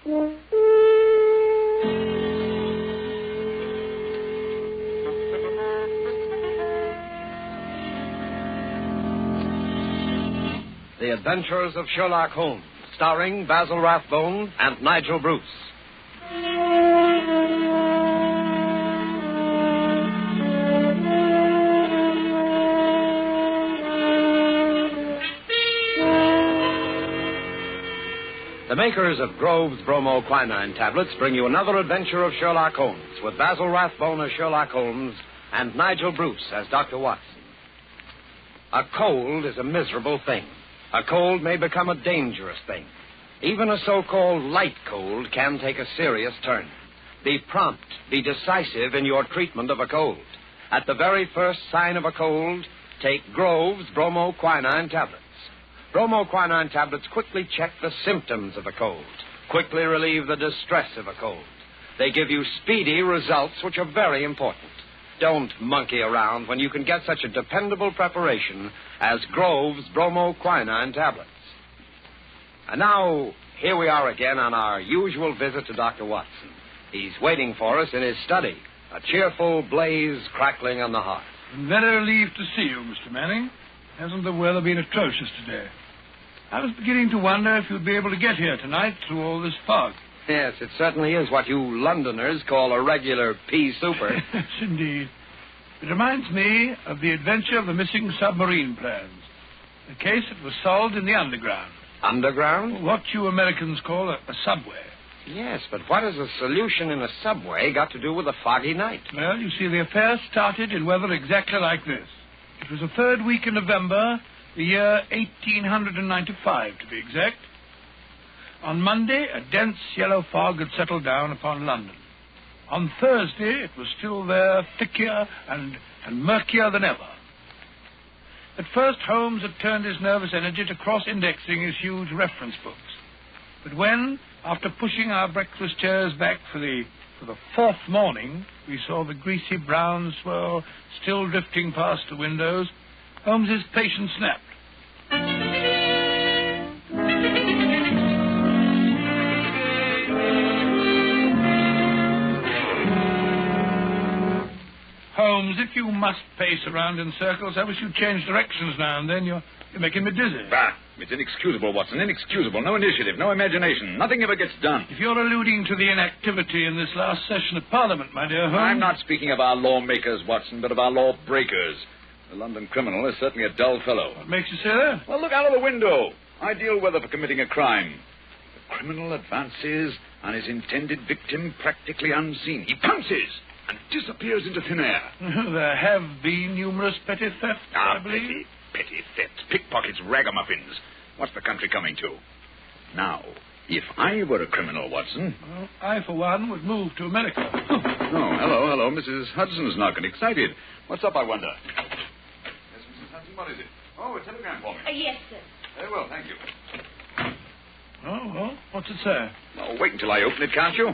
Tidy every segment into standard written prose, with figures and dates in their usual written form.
The Adventures of Sherlock Holmes, starring Basil Rathbone and Nigel Bruce. The makers of Grove's bromoquinine tablets bring you another adventure of Sherlock Holmes, with Basil Rathbone as Sherlock Holmes and Nigel Bruce as Dr. Watson. A cold is a miserable thing. A cold may become a dangerous thing. Even a so-called light cold can take a serious turn. Be prompt, be decisive in your treatment of a cold. At the very first sign of a cold, take Grove's bromoquinine tablets. Bromoquinine tablets quickly check the symptoms of a cold, quickly relieve the distress of a cold. They give you speedy results, which are very important. Don't monkey around when you can get such a dependable preparation as Grove's bromoquinine tablets. And now, here we are again on our usual visit to Dr. Watson. He's waiting for us in his study, a cheerful blaze crackling on the hearth. I'm very relieved to see you, Mr. Manning. Hasn't the weather been atrocious today? I was beginning to wonder if you'd be able to get here tonight through all this fog. Yes, it certainly is what you Londoners call a regular pea souper. Yes, indeed. It reminds me of the adventure of the missing submarine plans. A case that was solved in the underground. Underground? What you Americans call a subway. Yes, but what has a solution in a subway got to do with a foggy night? Well, you see, the affair started in weather exactly like this. It was the third week in November, the year 1895, to be exact. On Monday, a dense yellow fog had settled down upon London. On Thursday, it was still there, thicker and murkier than ever. At first, Holmes had turned his nervous energy to cross-indexing his huge reference books. But when, after pushing our breakfast chairs back for the fourth morning, we saw the greasy brown swirl still drifting past the windows, Holmes's patience snapped. Holmes, if you must pace around in circles, I wish you'd change directions now and then. You're making me dizzy. Bah, it's inexcusable, Watson, inexcusable. No initiative, no imagination. Nothing ever gets done. If you're alluding to the inactivity in this last session of Parliament, my dear Holmes... I'm not speaking of our lawmakers, Watson, but of our lawbreakers. The London criminal is certainly a dull fellow. What makes you say that? Well, look out of the window. Ideal weather for committing a crime. The criminal advances on his intended victim practically unseen. He pounces and disappears into thin air. There have been numerous petty thefts, I believe. Petty thefts, pickpockets, ragamuffins. What's the country coming to? Now, if I were a criminal, Watson... Well, I, for one, would move to America. Oh, hello. Mrs. Hudson's knocking. Excited. What's up, I wonder? Yes, Mrs. Hudson, what is it? Oh, a telegram for me. Yes, sir. Very well, thank you. Oh, well, what's it say? Oh, wait until I open it, can't you?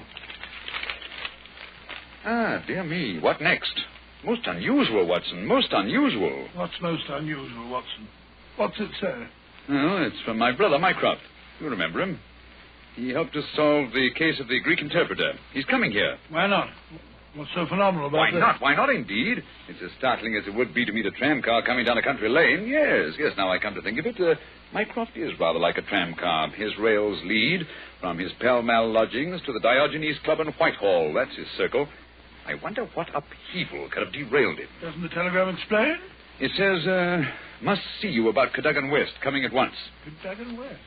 Ah, dear me, what next? Most unusual, Watson, most unusual. What's most unusual, Watson? What's it say? Well, it's from my brother, Mycroft. You remember him. He helped us solve the case of the Greek interpreter. He's coming here. Why not? What's so phenomenal about Why that? not? Why not, indeed? It's as startling as it would be to meet a tram car coming down a country lane. Yes, now I come to think of it. Mycroft is rather like a tram car. His rails lead from his Pall Mall lodgings to the Diogenes Club in Whitehall. That's his circle. I wonder what upheaval could have derailed him. Doesn't the telegram explain? It says, must see you about Cadogan West, coming at once. Cadogan West?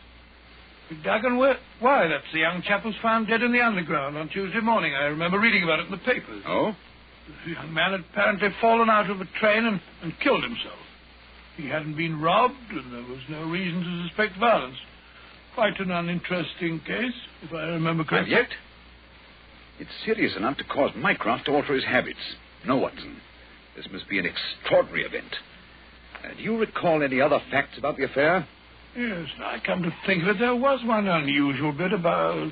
Cadogan West? Why, that's the young chap who's found dead in the underground on Tuesday morning. I remember reading about it in the papers. Oh? The young man had apparently fallen out of a train and killed himself. He hadn't been robbed, and there was no reason to suspect violence. Quite an uninteresting case, if I remember correctly. And yet, it's serious enough to cause Mycroft to alter his habits. No, Watson. This must be an extraordinary event. Do you recall any other facts about the affair? Yes, I come to think of it, there was one unusual bit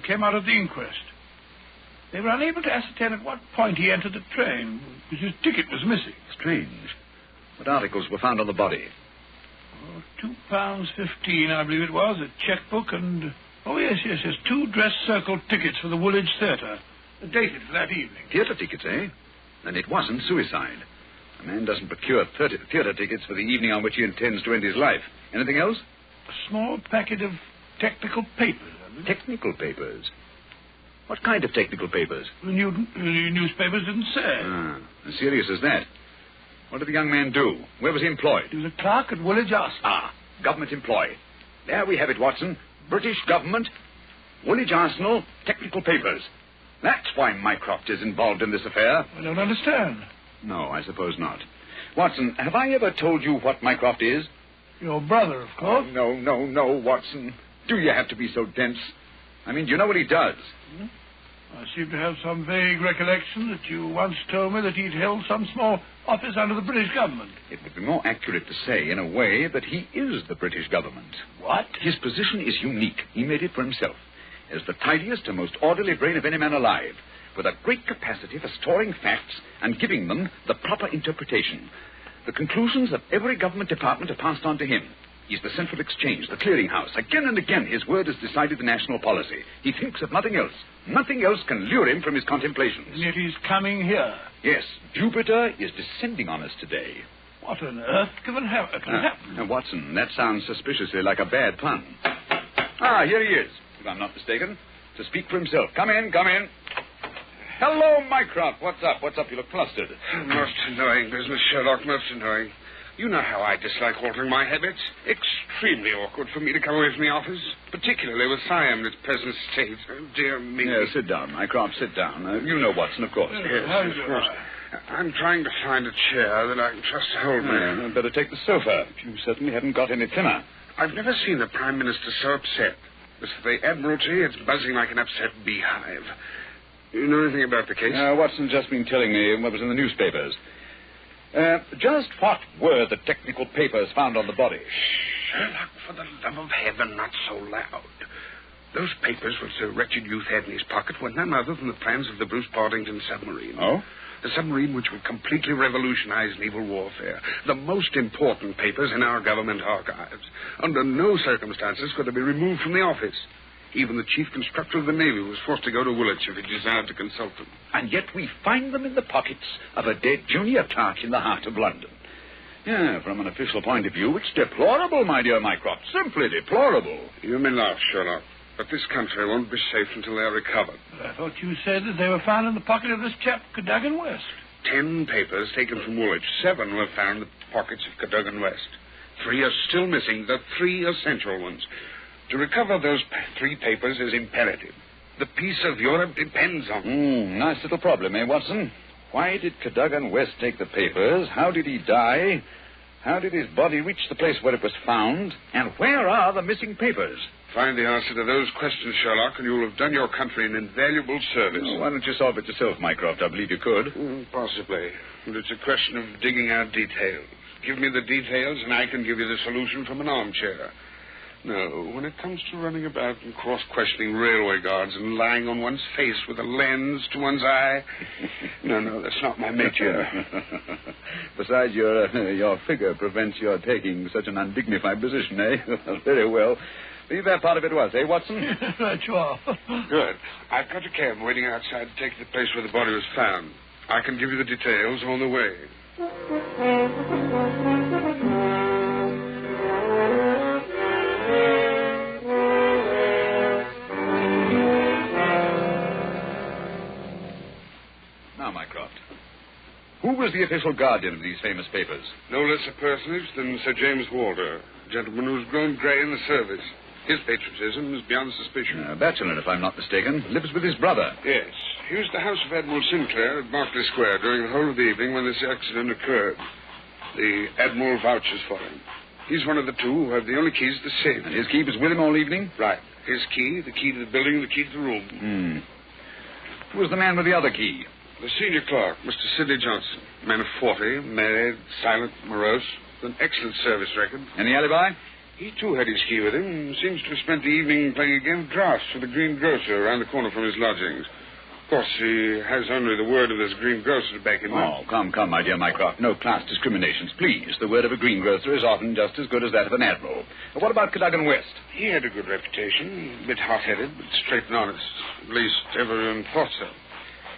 came out of the inquest. They were unable to ascertain at what point he entered the train, because his ticket was missing. Strange. What articles were found on the body? £2.15, I believe it was, a checkbook and Oh, yes. 2 dress circle tickets for the Woolwich Theatre. Dated for that evening. Theatre tickets, eh? And it wasn't suicide. A man doesn't procure theatre tickets for the evening on which he intends to end his life. Anything else? A small packet of technical papers. Technical papers? What kind of technical papers? The newspapers didn't say. As serious as that. What did the young man do? Where was he employed? He was a clerk at Woolwich Arsenal. Government employee. There we have it, Watson. British government, Woolwich Arsenal, technical papers. That's why Mycroft is involved in this affair. I don't understand. No, I suppose not. Watson, have I ever told you what Mycroft is? Your brother, of course. Oh, no, Watson. Do you have to be so dense? I mean, do you know what he does? I seem to have some vague recollection that you once told me that he'd held some small office under the British government. It would be more accurate to say, in a way, that he is the British government. What? His position is unique. He made it for himself. As the tidiest and most orderly brain of any man alive, with a great capacity for storing facts and giving them the proper interpretation. The conclusions of every government department are passed on to him. He's the central exchange, the clearinghouse. Again and again, his word has decided the national policy. He thinks of nothing else. Nothing else can lure him from his contemplations. And yet he's coming here. Yes, Jupiter is descending on us today. What on earth can happen? Watson, that sounds suspiciously like a bad pun. Here he is, if I'm not mistaken, to speak for himself. Come in. Hello, Mycroft. What's up? You look flustered. Most annoying business, Sherlock, most annoying. You know how I dislike altering my habits. Extremely awkward for me to come away from the office, particularly with Siam in its present state. Oh, dear me. Yes, sit down, Mycroft, sit down. You know Watson, of course. Yes, of course. I'm trying to find a chair that I can trust to hold me. I'd better take the sofa. You certainly haven't got any thinner. I've never seen the Prime Minister so upset. As for the Admiralty, it's buzzing like an upset beehive. You know anything about the case? Watson's just been telling me what was in the newspapers. Just what were the technical papers found on the body? Sherlock, for the love of heaven, not so loud. Those papers which the wretched youth had in his pocket were none other than the plans of the Bruce Partington submarine. Oh? The submarine which would completely revolutionize naval warfare. The most important papers in our government archives. Under no circumstances could they be removed from the office. Even the chief constructor of the Navy was forced to go to Woolwich if he desired to consult them. And yet we find them in the pockets of a dead junior clerk in the heart of London. Yeah, from an official point of view, it's deplorable, my dear Mycroft. Simply deplorable. You may laugh, Sherlock, but this country won't be safe until they're recovered. But I thought you said that they were found in the pocket of this chap, Cadogan West. 10 papers taken from Woolwich. 7 were found in the pockets of Cadogan West. 3 are still missing, the 3 essential ones. To recover those 3 papers is imperative. The peace of Europe depends on them. Nice little problem, eh, Watson? Why did Cadogan West take the papers? How did he die? How did his body reach the place where it was found? And where are the missing papers? Find the answer to those questions, Sherlock, and you'll have done your country an invaluable service. Why don't you solve it yourself, Mycroft? I believe you could. Possibly. But it's a question of digging out details. Give me the details, and I can give you the solution from an armchair. No, when it comes to running about and cross-questioning railway guards and lying on one's face with a lens to one's eye, no, that's not my métier. Besides, your figure prevents your taking such an undignified position, eh? Very well. Leave that part of it was, eh, Watson? Right, you are. Good. I've got a cab waiting outside to take the place where the body was found. I can give you the details on the way. Now, Mycroft, who was the official guardian of these famous papers? No less a personage than Sir James Walter, a gentleman who's grown grey in the service. His patriotism is beyond suspicion. A bachelor, if I'm not mistaken. Lives with his brother. Yes. He was at the house of Admiral Sinclair at Berkeley Square during the whole of the evening when this accident occurred. The Admiral vouches for him. He's one of the 2 who have the only keys to the safe. And his key was with him all evening? Right. His key, the key to the building, the key to the room. Who was the man with the other key? The senior clerk, Mr. Sidney Johnson. Man of 40, married, silent, morose, with an excellent service record. Any alibi? He, too, had his key with him and seems to have spent the evening playing a game of drafts with the greengrocer around the corner from his lodgings. Of course, he has only the word of this greengrocer to back him up. Oh, come, my dear Mycroft. No class discriminations, please. The word of a greengrocer is often just as good as that of an admiral. But what about Cadogan West? He had a good reputation. A bit hot-headed, but straight and honest. At least, everyone thought so.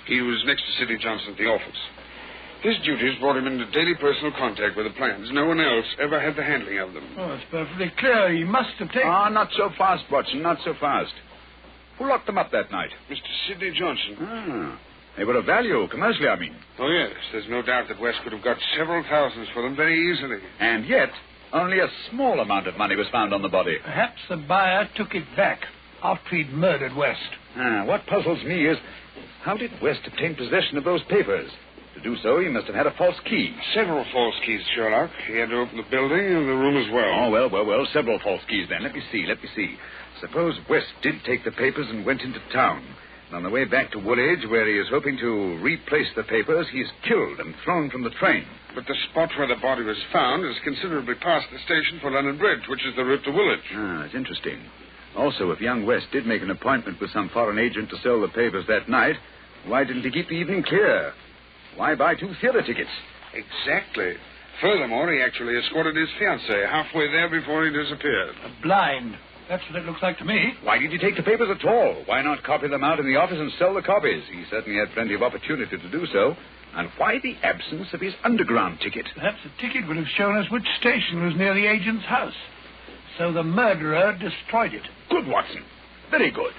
He was next to Sidney Johnson at the office. His duties brought him into daily personal contact with the plans. No one else ever had the handling of them. Oh, it's perfectly clear. He must have taken... Ah, not so fast, Watson, not so fast. Who locked them up that night? Mr. Sidney Johnson. Ah, they were of value, commercially, I mean. Oh, yes. There's no doubt that West could have got several thousands for them very easily. And yet, only a small amount of money was found on the body. Perhaps the buyer took it back after he'd murdered West. What puzzles me is, how did West obtain possession of those papers? To do so, he must have had a false key. Several false keys, Sherlock. He had to open the building and the room as well. Oh, well, several false keys then. Let me see. Suppose West did take the papers and went into town. And on the way back to Woolwich, where he is hoping to replace the papers, he's killed and thrown from the train. But the spot where the body was found is considerably past the station for London Bridge, which is the route to Woolwich. It's interesting. Also, if young West did make an appointment with some foreign agent to sell the papers that night, why didn't he keep the evening clear? Why buy 2 theater tickets? Exactly. Furthermore, he actually escorted his fiancée halfway there before he disappeared. A blind. That's what it looks like to me. Why did he take the papers at all? Why not copy them out in the office and sell the copies? He certainly had plenty of opportunity to do so. And why the absence of his underground ticket? Perhaps the ticket would have shown us which station was near the agent's house. So the murderer destroyed it. Good, Watson. Very good.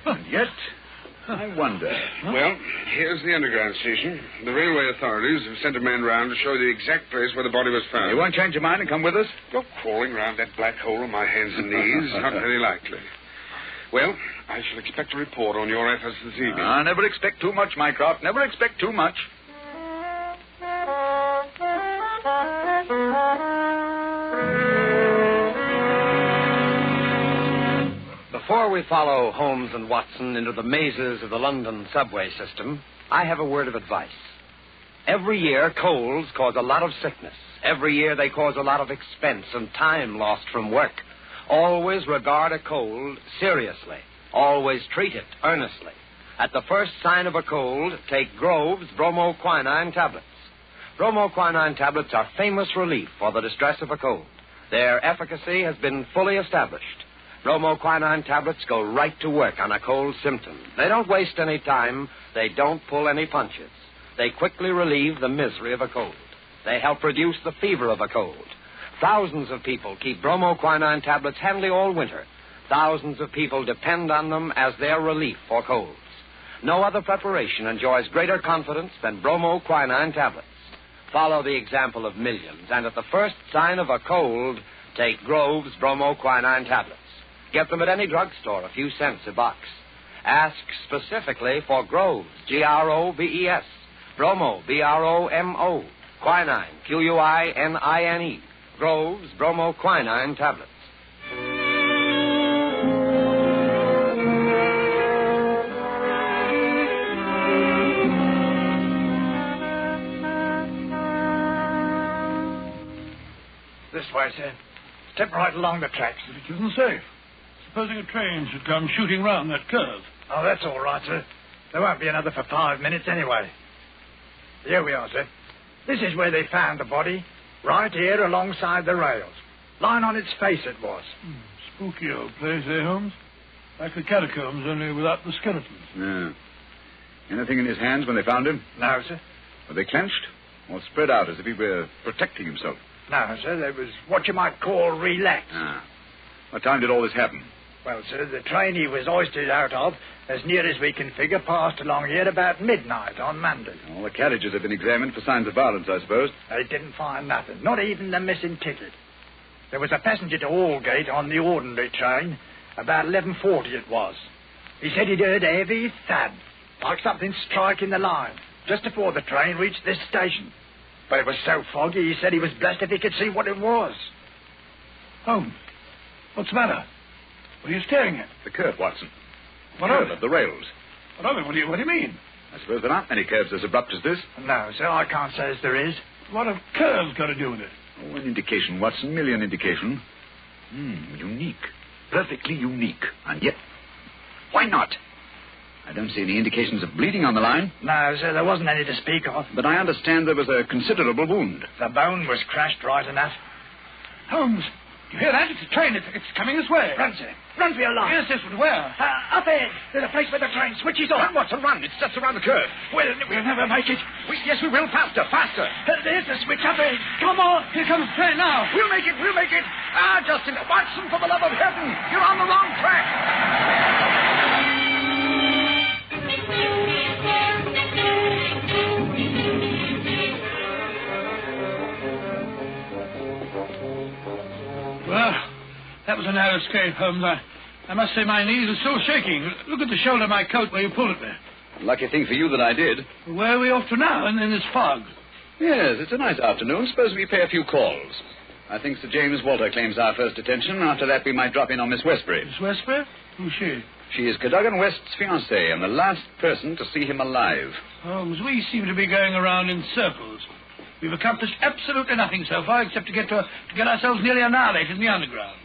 And yet, I wonder. Well, here's the underground station. The railway authorities have sent a man round to show the exact place where the body was found. You won't change your mind and come with us? Go crawling round that black hole on my hands and knees. Not very likely. Well, I shall expect a report on your efforts this evening. Never expect too much, Mycroft. Never expect too much. Before we follow Holmes and Watson into the mazes of the London subway system, I have a word of advice. Every year, colds cause a lot of sickness. Every year, they cause a lot of expense and time lost from work. Always regard a cold seriously. Always treat it earnestly. At the first sign of a cold, take Grove's bromoquinine tablets. Bromoquinine tablets are famous relief for the distress of a cold. Their efficacy has been fully established. Bromoquinine tablets go right to work on a cold symptom. They don't waste any time. They don't pull any punches. They quickly relieve the misery of a cold. They help reduce the fever of a cold. Thousands of people keep bromoquinine tablets handy all winter. Thousands of people depend on them as their relief for colds. No other preparation enjoys greater confidence than bromoquinine tablets. Follow the example of millions, and at the first sign of a cold, take Grove's bromoquinine tablets. Get them at any drugstore, a few cents a box. Ask specifically for Grove's, Groves, Bromo, Bromo, quinine, Quinine, Grove's bromoquinine tablets. This way, sir. Step right along the tracks. It isn't safe. Supposing a train should come shooting round that curve. Oh, that's all right, sir. There won't be another for 5 minutes anyway. Here we are, sir. This is where they found the body. Right here alongside the rails. Lying on its face it was. Spooky old place, eh, Holmes? Like the catacombs, only without the skeletons. Yeah. Anything in his hands when they found him? No, sir. Were they clenched or spread out as if he were protecting himself? No, sir. There was what you might call relaxed. What time did all this happen? Well, sir, the train he was hoisted out of, as near as we can figure, passed along here about midnight on Monday. All the carriages have been examined for signs of violence, I suppose. They didn't find nothing, not even the missing ticket. There was a passenger to Aldgate on the ordinary train. About 11:40 it was. He said he'd heard a heavy thud, like something striking the line, just before the train reached this station. But it was so foggy, he said he was blessed if he could see what it was. Holmes, what's the matter? What are you staring at? The curve, Watson. What curve of it? of the rails. What of it? What do you mean? I suppose there aren't many curves as abrupt as this. No, sir, I can't say as there is. What have curves got to do with it? Oh, an indication, Watson, merely an indication. Unique. Perfectly unique. And yet, why not? I don't see any indications of bleeding on the line. No, sir, there wasn't any to speak of. But I understand there was a considerable wound. The bone was crushed right enough. Holmes, you hear that? It's a train. It's coming this way. Run, sir. Run for your life. Yes, but where? Up ahead. There's a place where the train switches off. Run, Watson, run. It's just around the curve. We'll never make it. Yes, we will. Faster, faster. There's the switch up ahead. Come on. Here comes the train now. We'll make it. Ah, Justin, Watson, for the love of heaven. You're on the wrong track. Well, that was a narrow escape, Holmes. I must say my knees are still shaking. Look at the shoulder of my coat where you pulled it there. Lucky thing for you that I did. Where are we off to now in this fog? Yes, it's a nice afternoon. Suppose we pay a few calls. I think Sir James Walter claims our first attention. After that, we might drop in on Miss Westbury. Miss Westbury? Who's she? She is Cadogan West's fiancée and the last person to see him alive. Holmes, we seem to be going around in circles. We've accomplished absolutely nothing so far except to get ourselves nearly annihilated in the underground.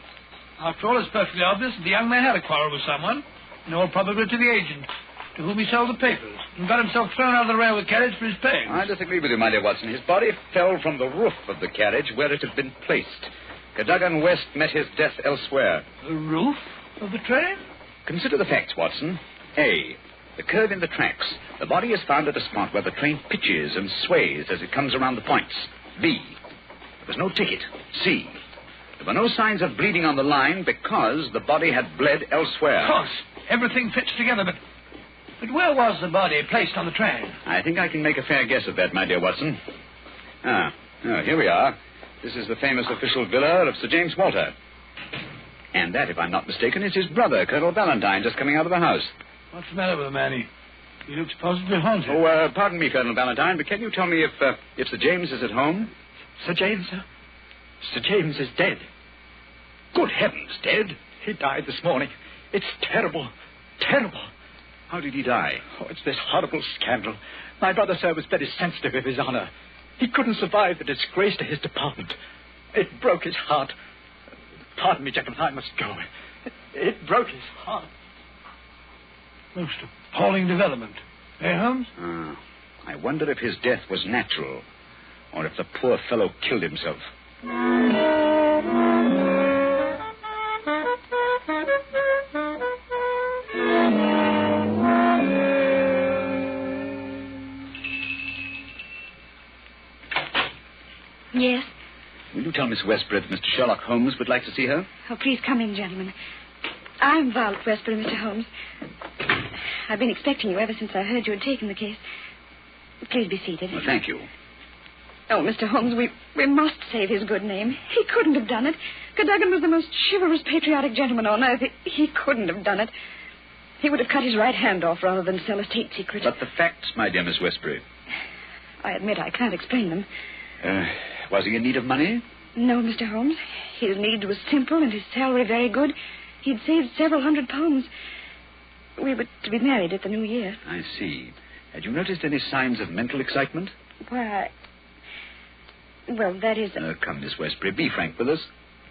After all, it's perfectly obvious that the young man had a quarrel with someone, in all probability the agent, to whom he sold the papers, and got himself thrown out of the railway carriage for his pains. I disagree with you, my dear Watson. His body fell from the roof of the carriage where it had been placed. Cadogan West met his death elsewhere. The roof of the train? Consider the facts, Watson. A, the curve in the tracks. The body is found at a spot where the train pitches and sways as it comes around the points. B, there was no ticket. C, there were no signs of bleeding on the line because the body had bled elsewhere. Of course. Everything fits together, but where was the body placed on the train? I think I can make a fair guess at that, my dear Watson. Here we are. This is the famous official villa of Sir James Walter. And that, if I'm not mistaken, is his brother, Colonel Valentine, just coming out of the house. What's the matter with the man? He looks positively haunted. Oh, pardon me, Colonel Valentine, but can you tell me if Sir James is at home? Sir James, sir? Sir James is dead. Good heavens, dead? He died this morning. It's terrible. Terrible. How did he die? Oh, it's this horrible scandal. My brother, sir, was very sensitive of his honor. He couldn't survive the disgrace to his department. It broke his heart. Pardon me, gentlemen, I must go. It broke his heart. Most appalling development. Eh, Holmes? I wonder if his death was natural, or if the poor fellow killed himself. Yes? Will you tell Miss Westbury that Mr. Sherlock Holmes would like to see her? Oh, please come in, gentlemen. I'm Violet Westbury, Mr. Holmes. I've been expecting you ever since I heard you had taken the case. Please be seated. Well, thank you. Oh, Mr. Holmes, we must save his good name. He couldn't have done it. Cadogan was the most chivalrous, patriotic gentleman on earth. He couldn't have done it. He would have cut his right hand off rather than sell a state secret. But the facts, my dear Miss Westbury. I admit I can't explain them. Was he in need of money? No, Mr. Holmes. His needs were simple and his salary very good. He'd saved several £100. We were to be married at the new year. I see. Had you noticed any signs of mental excitement? Why, well, that is... Come, Miss Westbury, be frank with us.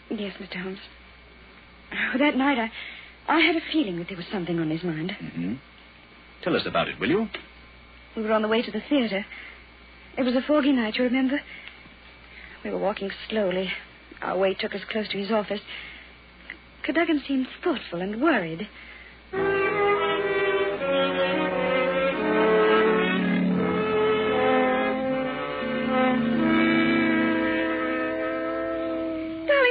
Yes, Mr. Holmes. That night, I had a feeling that there was something on his mind. Mm-hmm. Tell us about it, will you? We were on the way to the theater. It was a foggy night, you remember? We were walking slowly. Our way took us close to his office. Cadogan seemed thoughtful and worried.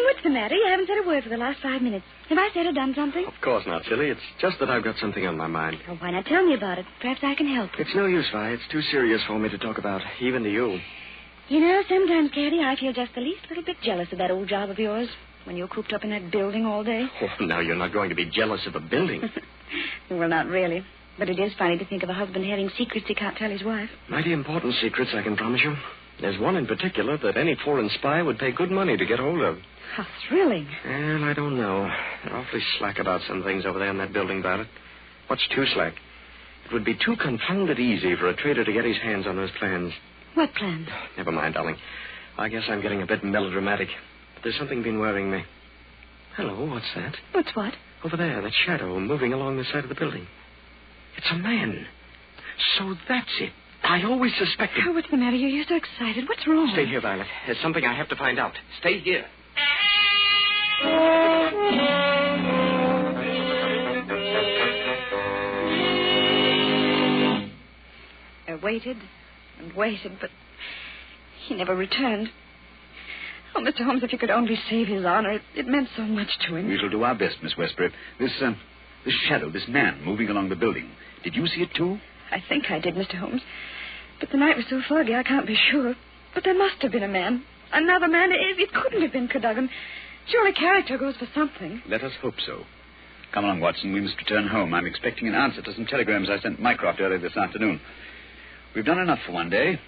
What's the matter? You haven't said a word for the last 5 minutes. Have I said or done something? Of course not, silly. It's just that I've got something on my mind. Well, why not tell me about it? Perhaps I can help. It's no use, Vi. It's too serious for me to talk about, even to you. You know, sometimes, Caddy, I feel just the least little bit jealous of that old job of yours when you're cooped up in that building all day. Oh, now you're not going to be jealous of a building. Well, not really. But it is funny to think of a husband having secrets he can't tell his wife. Mighty important secrets, I can promise you. There's one in particular that any foreign spy would pay good money to get hold of. How thrilling. Well, I don't know. They're awfully slack about some things over there in that building, Violet. What's too slack? It would be too confounded easy for a traitor to get his hands on those plans. What plans? Never mind, darling. I guess I'm getting a bit melodramatic. But there's something been worrying me. Hello, what's that? What's what? Over there, that shadow moving along the side of the building. It's a man. So that's it. I always suspected. Oh, what's the matter? You're so excited. What's wrong? Stay here, Violet. There's something I have to find out. Stay here. I waited and waited, but he never returned. Oh, Mr. Holmes, if you could only save his honor, it meant so much to him. We shall do our best, Miss Westbury. This shadow, this man moving along the building. Did you see it, too? I think I did, Mr. Holmes. But the night was so foggy, I can't be sure. But there must have been a man. Another man. It couldn't have been Cadogan. Surely character goes for something. Let us hope so. Come along, Watson. We must return home. I'm expecting an answer to some telegrams I sent Mycroft earlier this afternoon. We've done enough for one day.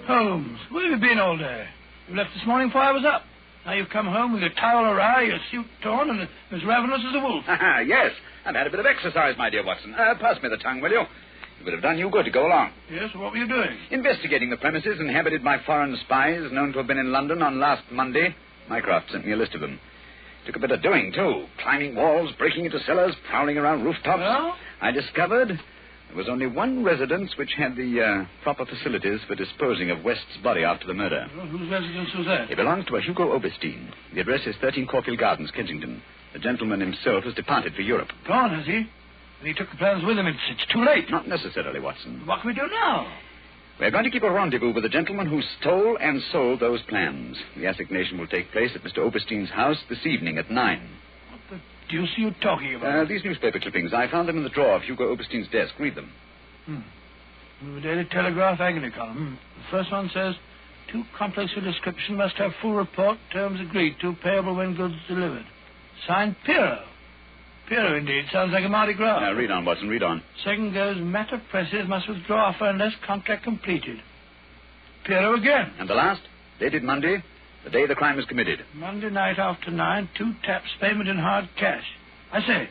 Holmes, where have you been all day? You left this morning before I was up. Now you've come home with your towel awry, your suit torn, and as ravenous as a wolf. Yes, I've had a bit of exercise, my dear Watson. Pass me the tongue, will you? It would have done you good to go along. Yes, what were you doing? Investigating the premises inhabited by foreign spies known to have been in London on last Monday. Mycroft sent me a list of them. Took a bit of doing, too. Climbing walls, breaking into cellars, prowling around rooftops. Well? I discovered there was only one residence which had the proper facilities for disposing of West's body after the murder. Well, whose residence was that? It belongs to a Hugo Oberstein. The address is 13 Caulfield Gardens, Kensington. The gentleman himself has departed for Europe. Gone, has he? And he took the plans with him. It's too late. Not necessarily, Watson. What can we do now? We're going to keep a rendezvous with the gentleman who stole and sold those plans. The assignation will take place at Mr. Oberstein's house this evening at 9. What the deuce are you talking about? These newspaper clippings. I found them in the drawer of Hugo Oberstein's desk. Read them. The Daily Telegraph agony column. The first one says, too complex a description, must have full report, terms agreed to, payable when goods delivered. Signed, Pirro. Pirro, indeed. Sounds like a Mardi Gras. Read on, Watson, read on. Second goes, matter presses, must withdraw offer unless contract completed. Pirro again. And the last? Dated Monday, the day the crime was committed. Monday night after 9, 2 taps, payment in hard cash. I say,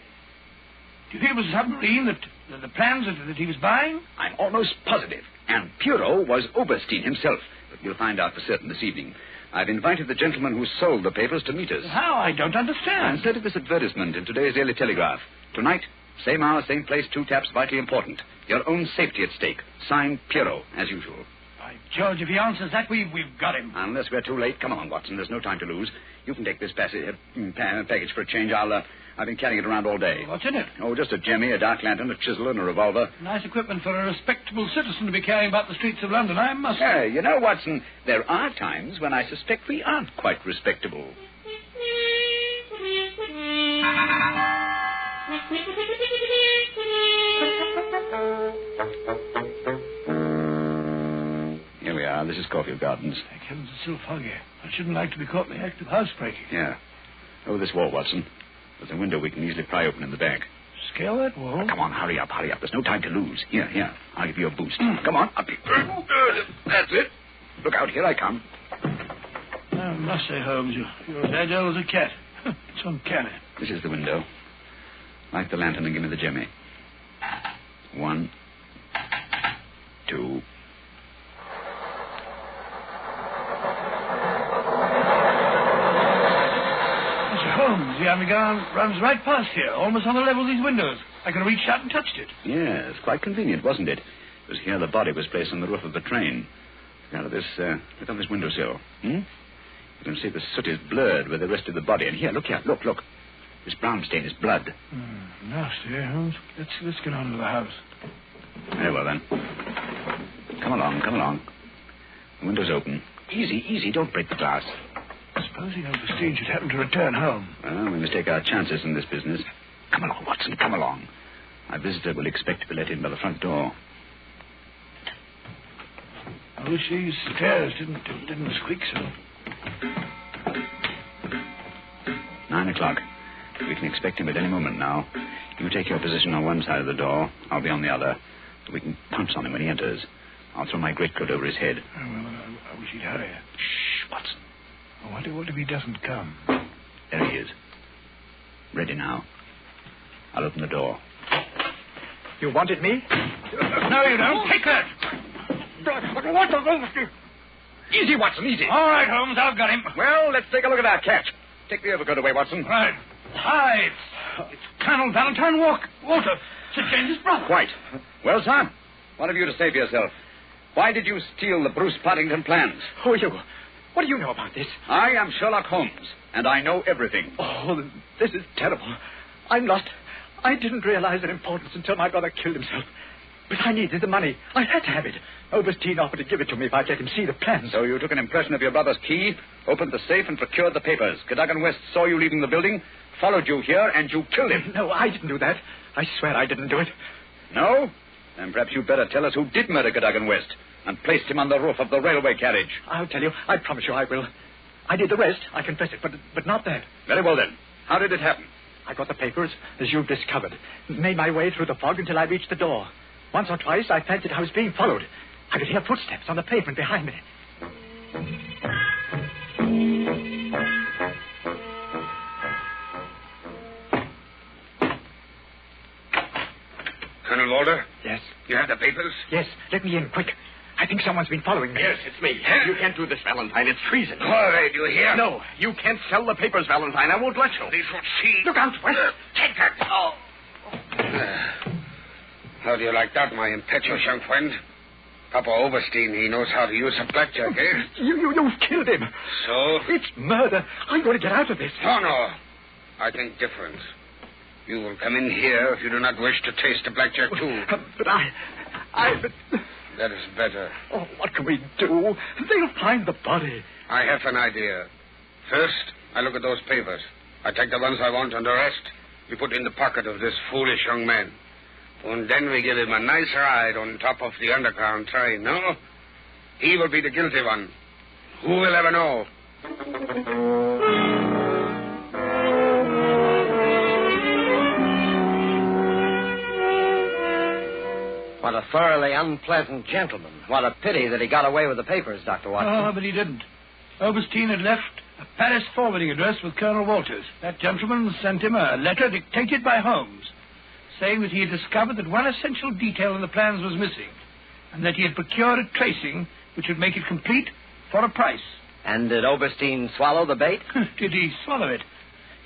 do you think it was a submarine the plans that he was buying? I'm almost positive. And Pirro was Oberstein himself. But you'll find out for certain this evening. I've invited the gentleman who sold the papers to meet us. How? I don't understand. Instead of this advertisement in today's Daily Telegraph. Tonight, same hour, same place, 2 taps, vitally important. Your own safety at stake. Signed, Pirro, as usual. By George, if he answers that, we've got him. Unless we're too late. Come along, Watson. There's no time to lose. You can take this package for a change. I've been carrying it around all day. What's in it? Oh, just a jemmy, a dark lantern, a chisel, and a revolver. Nice equipment for a respectable citizen to be carrying about the streets of London, I must say. Hey, you know, Watson, there are times when I suspect we aren't quite respectable. Here we are. This is Caulfield Gardens. Thank heavens, it's so foggy. I shouldn't like to be caught in the act of housebreaking. Yeah. Over this wall, Watson. There's a window we can easily pry open in the back. Scale that wall? Come on, hurry up. There's no time to lose. Here. I'll give you a boost. Come on, up here. That's it. Look out, here I come. I must say, Holmes, you're as agile as a cat. It's uncanny. This is the window. Light the lantern and give me the jemmy. 1, 2. Holmes, the underground runs right past here, almost on the level of these windows. I could have reached out and touched it. Yes, quite convenient, wasn't it? It was here the body was placed on the roof of the train. Look on this windowsill. You can see the soot is blurred with the rest of the body. And here, look. This brown stain is blood. Nasty, Holmes. Let's get on to the house. Very well, then. Come along. The window's open. Easy, don't break the glass. Supposing Oberstein should happen to return home. Well, we must take our chances in this business. Come along, Watson, come along. Our visitor will expect to be let in by the front door. I wish these stairs didn't squeak so. 9 o'clock. We can expect him at any moment now. You take your position on one side of the door. I'll be on the other. So we can pounce on him when he enters. I'll throw my greatcoat over his head. Oh, well, I wish he'd hurry. Shh, Watson. What if he doesn't come? There he is. Ready now. I'll open the door. You wanted me? No, you don't. Take that. What the... Easy, Watson, easy. All right, Holmes, I've got him. Well, let's take a look at that catch. Take the overcoat away, Watson. Right. Hi, it's Colonel Valentine Walter, Sir James's brother. Quite. Well, sir, what have you to say for yourself? Why did you steal the Bruce Partington plans? Who are you? What do you know about this? I am Sherlock Holmes, and I know everything. Oh, this is terrible. I'm lost. I didn't realize their importance until my brother killed himself. But I needed the money. I had to have it. Oberstein offered to give it to me if I'd let him see the plans. So you took an impression of your brother's key, opened the safe, and procured the papers. Cadogan West saw you leaving the building, followed you here, and you killed him. No, I didn't do that. I swear I didn't do it. No? Then perhaps you'd better tell us who did murder Cadogan West and placed him on the roof of the railway carriage. I'll tell you. I promise you I will. I did the rest. I confess it, but not that. Very well, then. How did it happen? I got the papers, as you've discovered. Made my way through the fog until I reached the door. Once or twice, I fancied I was being followed. I could hear footsteps on the pavement behind me. Colonel Walter? Yes? You have the papers? Yes. Let me in, quick. I think someone's been following me. Yes, it's me. You can't do this, Valentine. It's treason. All right, you hear? No, you can't sell the papers, Valentine. I won't let you. They should see. Look out, West. Take that. Oh. How do you like that, my impetuous young friend? Papa Oberstein, he knows how to use a blackjack, eh? You've killed him. So? It's murder. I'm going to get out of this. Oh, no. I think different. You will come in here if you do not wish to taste the blackjack, too. But That is better. Oh, what can we do? They'll find the body. I have an idea. First, I look at those papers. I take the ones I want, and the rest we put in the pocket of this foolish young man. And then we give him a nice ride on top of the underground train, no? He will be the guilty one. Who will ever know? What a thoroughly unpleasant gentleman. What a pity that he got away with the papers, Dr. Watson. Oh, but he didn't. Oberstein had left a Paris forwarding address with Colonel Walters. That gentleman sent him a letter dictated by Holmes, saying that he had discovered that one essential detail in the plans was missing, and that he had procured a tracing which would make it complete for a price. And did Oberstein swallow the bait? Did he swallow it?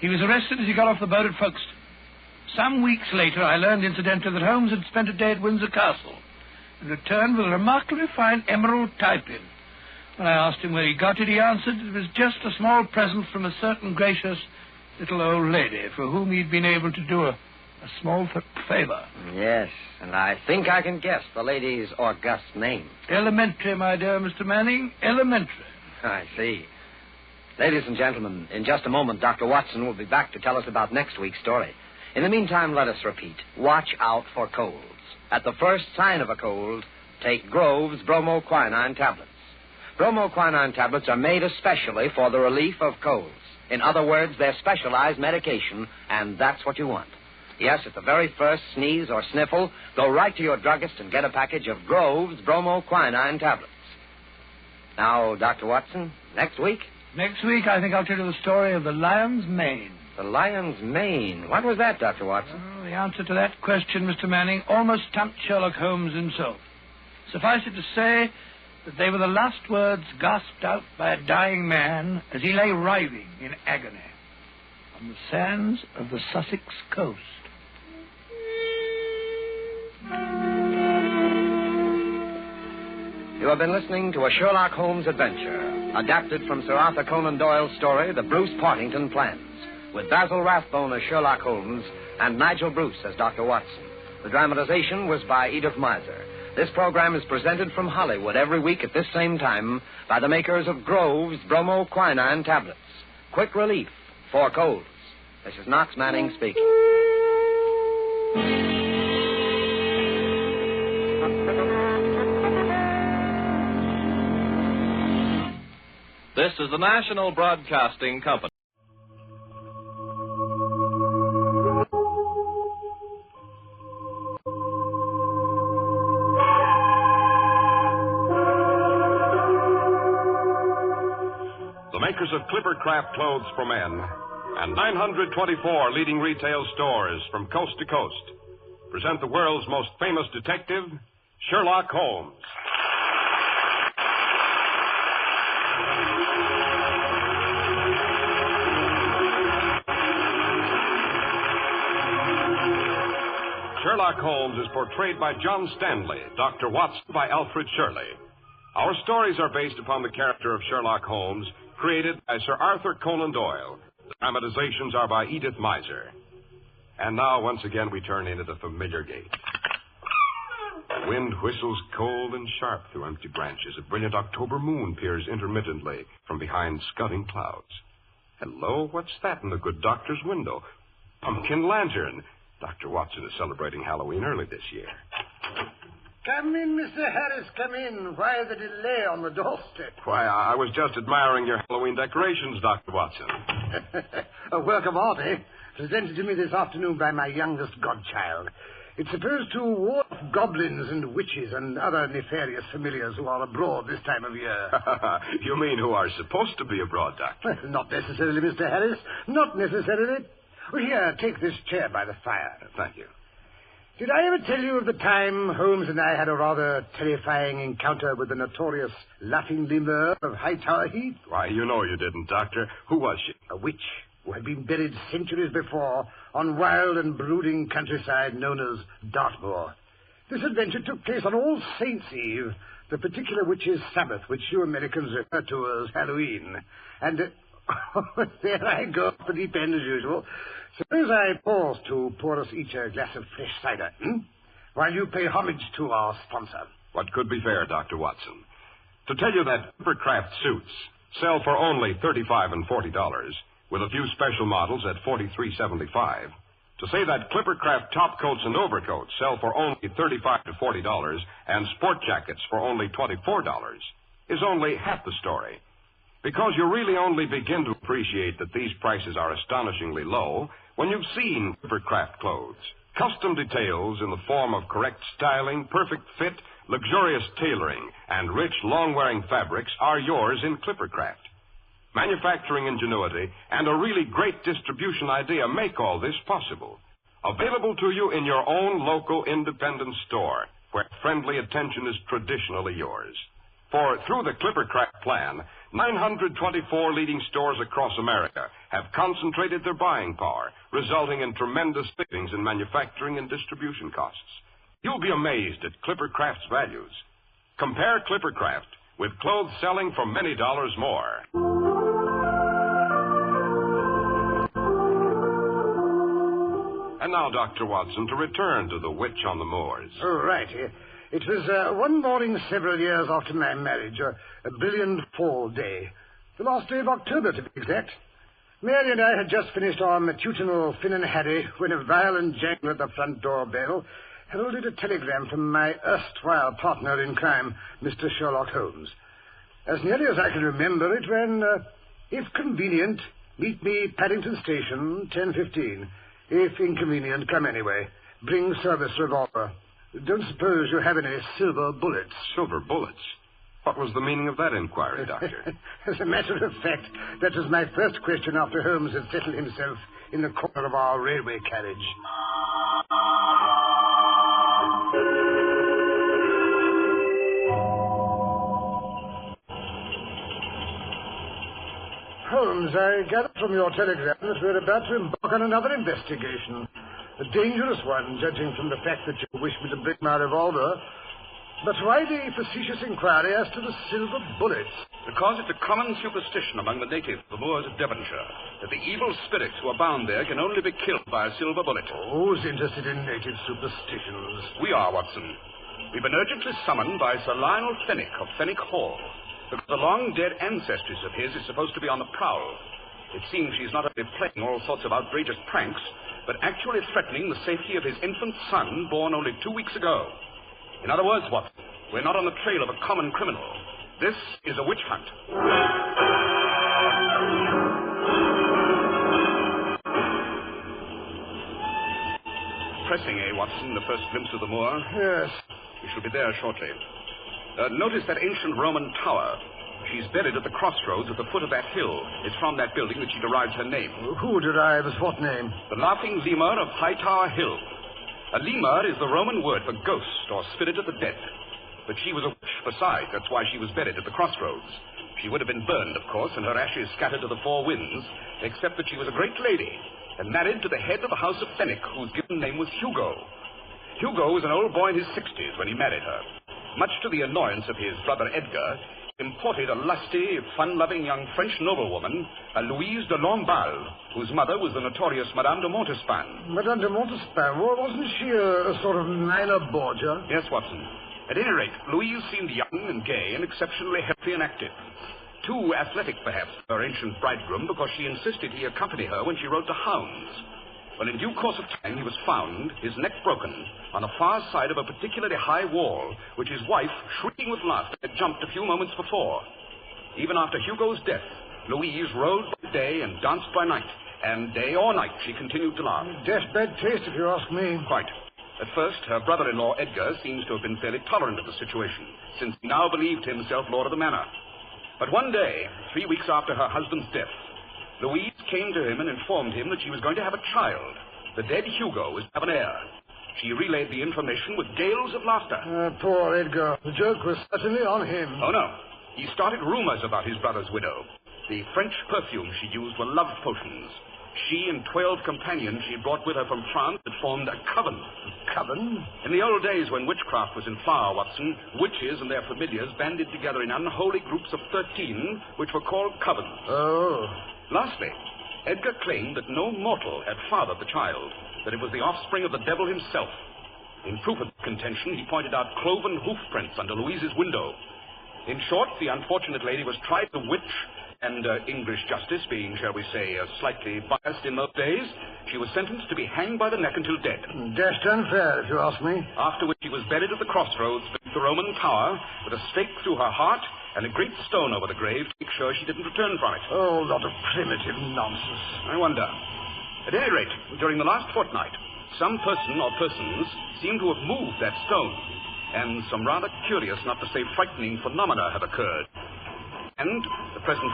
He was arrested as he got off the boat at Folkestone. Some weeks later, I learned incidentally that Holmes had spent a day at Windsor Castle and returned with a remarkably fine emerald tie-pin. When I asked him where he got it, he answered it was just a small present from a certain gracious little old lady for whom he'd been able to do a small favor. Yes, and I think I can guess the lady's august name. Elementary, my dear Mr. Manning, elementary. I see. Ladies and gentlemen, in just a moment, Dr. Watson will be back to tell us about next week's story. In the meantime, let us repeat. Watch out for colds. At the first sign of a cold, take Grove's bromoquinine tablets. Bromoquinine tablets are made especially for the relief of colds. In other words, they're specialized medication, and that's what you want. Yes, at the very first sneeze or sniffle, go right to your druggist and get a package of Grove's bromoquinine tablets. Now, Dr. Watson, next week? Next week, I think I'll tell you the story of the lion's mane. The lion's mane. What was that, Dr. Watson? Oh, the answer to that question, Mr. Manning, almost stumped Sherlock Holmes himself. Suffice it to say that they were the last words gasped out by a dying man as he lay writhing in agony on the sands of the Sussex coast. You have been listening to a Sherlock Holmes adventure, adapted from Sir Arthur Conan Doyle's story, The Bruce Partington Plans, with Basil Rathbone as Sherlock Holmes and Nigel Bruce as Dr. Watson. The dramatization was by Edith Miser. This program is presented from Hollywood every week at this same time by the makers of Grove's bromoquinine tablets. Quick relief for colds. This is Knox Manning speaking. This is the National Broadcasting Company. The makers of Clippercraft clothes for men and 924 leading retail stores from coast to coast present the world's most famous detective, Sherlock Holmes. Sherlock Holmes is portrayed by John Stanley, Dr. Watson by Alfred Shirley. Our stories are based upon the character of Sherlock Holmes, created by Sir Arthur Conan Doyle. The dramatizations are by Edith Miser. And now, once again, we turn into the familiar gate. The wind whistles cold and sharp through empty branches. A brilliant October moon peers intermittently from behind scudding clouds. Hello, what's that in the good doctor's window? Pumpkin lantern. Dr. Watson is celebrating Halloween early this year. Come in, Mr. Harris, come in. Why the delay on the doorstep? Why, I was just admiring your Halloween decorations, Dr. Watson. A work of art, eh? Presented to me this afternoon by my youngest godchild. It's supposed to ward off goblins and witches and other nefarious familiars who are abroad this time of year. You mean who are supposed to be abroad, Doctor? Well, not necessarily, Mr. Harris. Not necessarily. Well, here, take this chair by the fire. Thank you. Did I ever tell you of the time Holmes and I had a rather terrifying encounter with the notorious Laughing Lemur of Hightower Heath? Why, you know you didn't, Doctor. Who was she? A witch who had been buried centuries before on wild and brooding countryside known as Dartmoor. This adventure took place on All Saints' Eve, the particular witch's Sabbath, which you Americans refer to as Halloween. And there I go off the deep end as usual. Suppose I pause to pour us each a glass of fresh cider, while you pay homage to our sponsor. What could be fair, Dr. Watson? To tell you that Clippercraft suits sell for only $35 and $40, with a few special models at $43.75. To say that Clippercraft top coats and overcoats sell for only $35 to $40 and sport jackets for only $24 is only half the story. Because you really only begin to appreciate that these prices are astonishingly low when you've seen Clippercraft clothes. Custom details in the form of correct styling, perfect fit, luxurious tailoring, and rich, long-wearing fabrics are yours in Clippercraft. Manufacturing ingenuity and a really great distribution idea make all this possible. Available to you in your own local independent store, where friendly attention is traditionally yours. For through the Clippercraft plan, 924 leading stores across America have concentrated their buying power, resulting in tremendous savings in manufacturing and distribution costs. You'll be amazed at Clippercraft's values. Compare Clippercraft with clothes selling for many dollars more. And now, Dr. Watson, to return to the witch on the moors. Oh, right. It was one morning several years after my marriage, a brilliant fall day. The last day of October, to be exact. Mary and I had just finished our matutinal Finn and Harry when a violent jangle at the front door bell heralded a telegram from my erstwhile partner in crime, Mr. Sherlock Holmes. As nearly as I can remember, it ran, if convenient, meet me Partington Station, 10:15. If inconvenient, come anyway. Bring service revolver. Don't suppose you have any silver bullets. Silver bullets? What was the meaning of that inquiry, Doctor? As a matter of fact, that was my first question after Holmes had settled himself in the corner of our railway carriage. Holmes, I gather from your telegram that we're about to embark on another investigation. A dangerous one, judging from the fact that you wish me to bring my revolver. But why the facetious inquiry as to the silver bullets? Because it's a common superstition among the natives of the moors of Devonshire that the evil spirits who are bound there can only be killed by a silver bullet. Who's interested in native superstitions? We are, Watson. We've been urgently summoned by Sir Lionel Fenwick of Fenwick Hall, because a long-dead ancestress of his is supposed to be on the prowl. It seems she's not only playing all sorts of outrageous pranks, but actually threatening the safety of his infant son, born only 2 weeks ago. In other words, Watson, we're not on the trail of a common criminal. This is a witch hunt. Pressing, Watson, the first glimpse of the moor? Yes. We shall be there shortly. Notice that ancient Roman tower. She's buried at the crossroads at the foot of that hill. It's from that building that she derives her name. Who derives what name? The Laughing Lemur of Hightower Hill. A lemur is the Roman word for ghost or spirit of the dead. But she was a witch besides. That's why she was buried at the crossroads. She would have been burned, of course, and her ashes scattered to the four winds, except that she was a great lady and married to the head of the House of Fenwick, whose given name was Hugo. Hugo was an old boy in his 60s when he married her. Much to the annoyance of his brother Edgar, he imported a lusty, fun-loving young French noblewoman, a Louise de Lamballe, whose mother was the notorious Madame de Montespan. Madame de Montespan? Well, wasn't she a sort of minor Borgia? Yes, Watson. At any rate, Louise seemed young and gay and exceptionally healthy and active. Too athletic, perhaps, for her ancient bridegroom, because she insisted he accompany her when she rode to hounds. Well, in due course of time, he was found, his neck broken, on the far side of a particularly high wall, which his wife, shrieking with laughter, had jumped a few moments before. Even after Hugo's death, Louise rode by day and danced by night, and day or night she continued to laugh. Dashed bad taste, if you ask me. Quite. At first, her brother-in-law, Edgar, seems to have been fairly tolerant of the situation, since he now believed himself lord of the manor. But one day, 3 weeks after her husband's death, Louise came to him and informed him that she was going to have a child. The dead Hugo was to have an heir. She relayed the information with gales of laughter. Poor Edgar. The joke was certainly on him. Oh, no. He started rumors about his brother's widow. The French perfumes she used were love potions. She and 12 companions she brought with her from France had formed a coven. Coven? In the old days when witchcraft was in flower, Watson, witches and their familiars banded together in unholy groups of 13, which were called covens. Oh. Lastly, Edgar claimed that no mortal had fathered the child, that it was the offspring of the devil himself. In proof of contention, he pointed out cloven hoof prints under Louise's window. In short, the unfortunate lady was tried as a witch, and English justice being, shall we say, slightly biased in those days, she was sentenced to be hanged by the neck until dead. Dashed unfair, if you ask me. After which she was buried at the crossroads beneath the Roman tower, with a stake through her heart and a great stone over the grave to make sure she didn't return from it. Oh, lot of primitive nonsense. I wonder. At any rate, during the last fortnight, some person or persons seem to have moved that stone, and some rather curious, not to say frightening, phenomena have occurred. And the present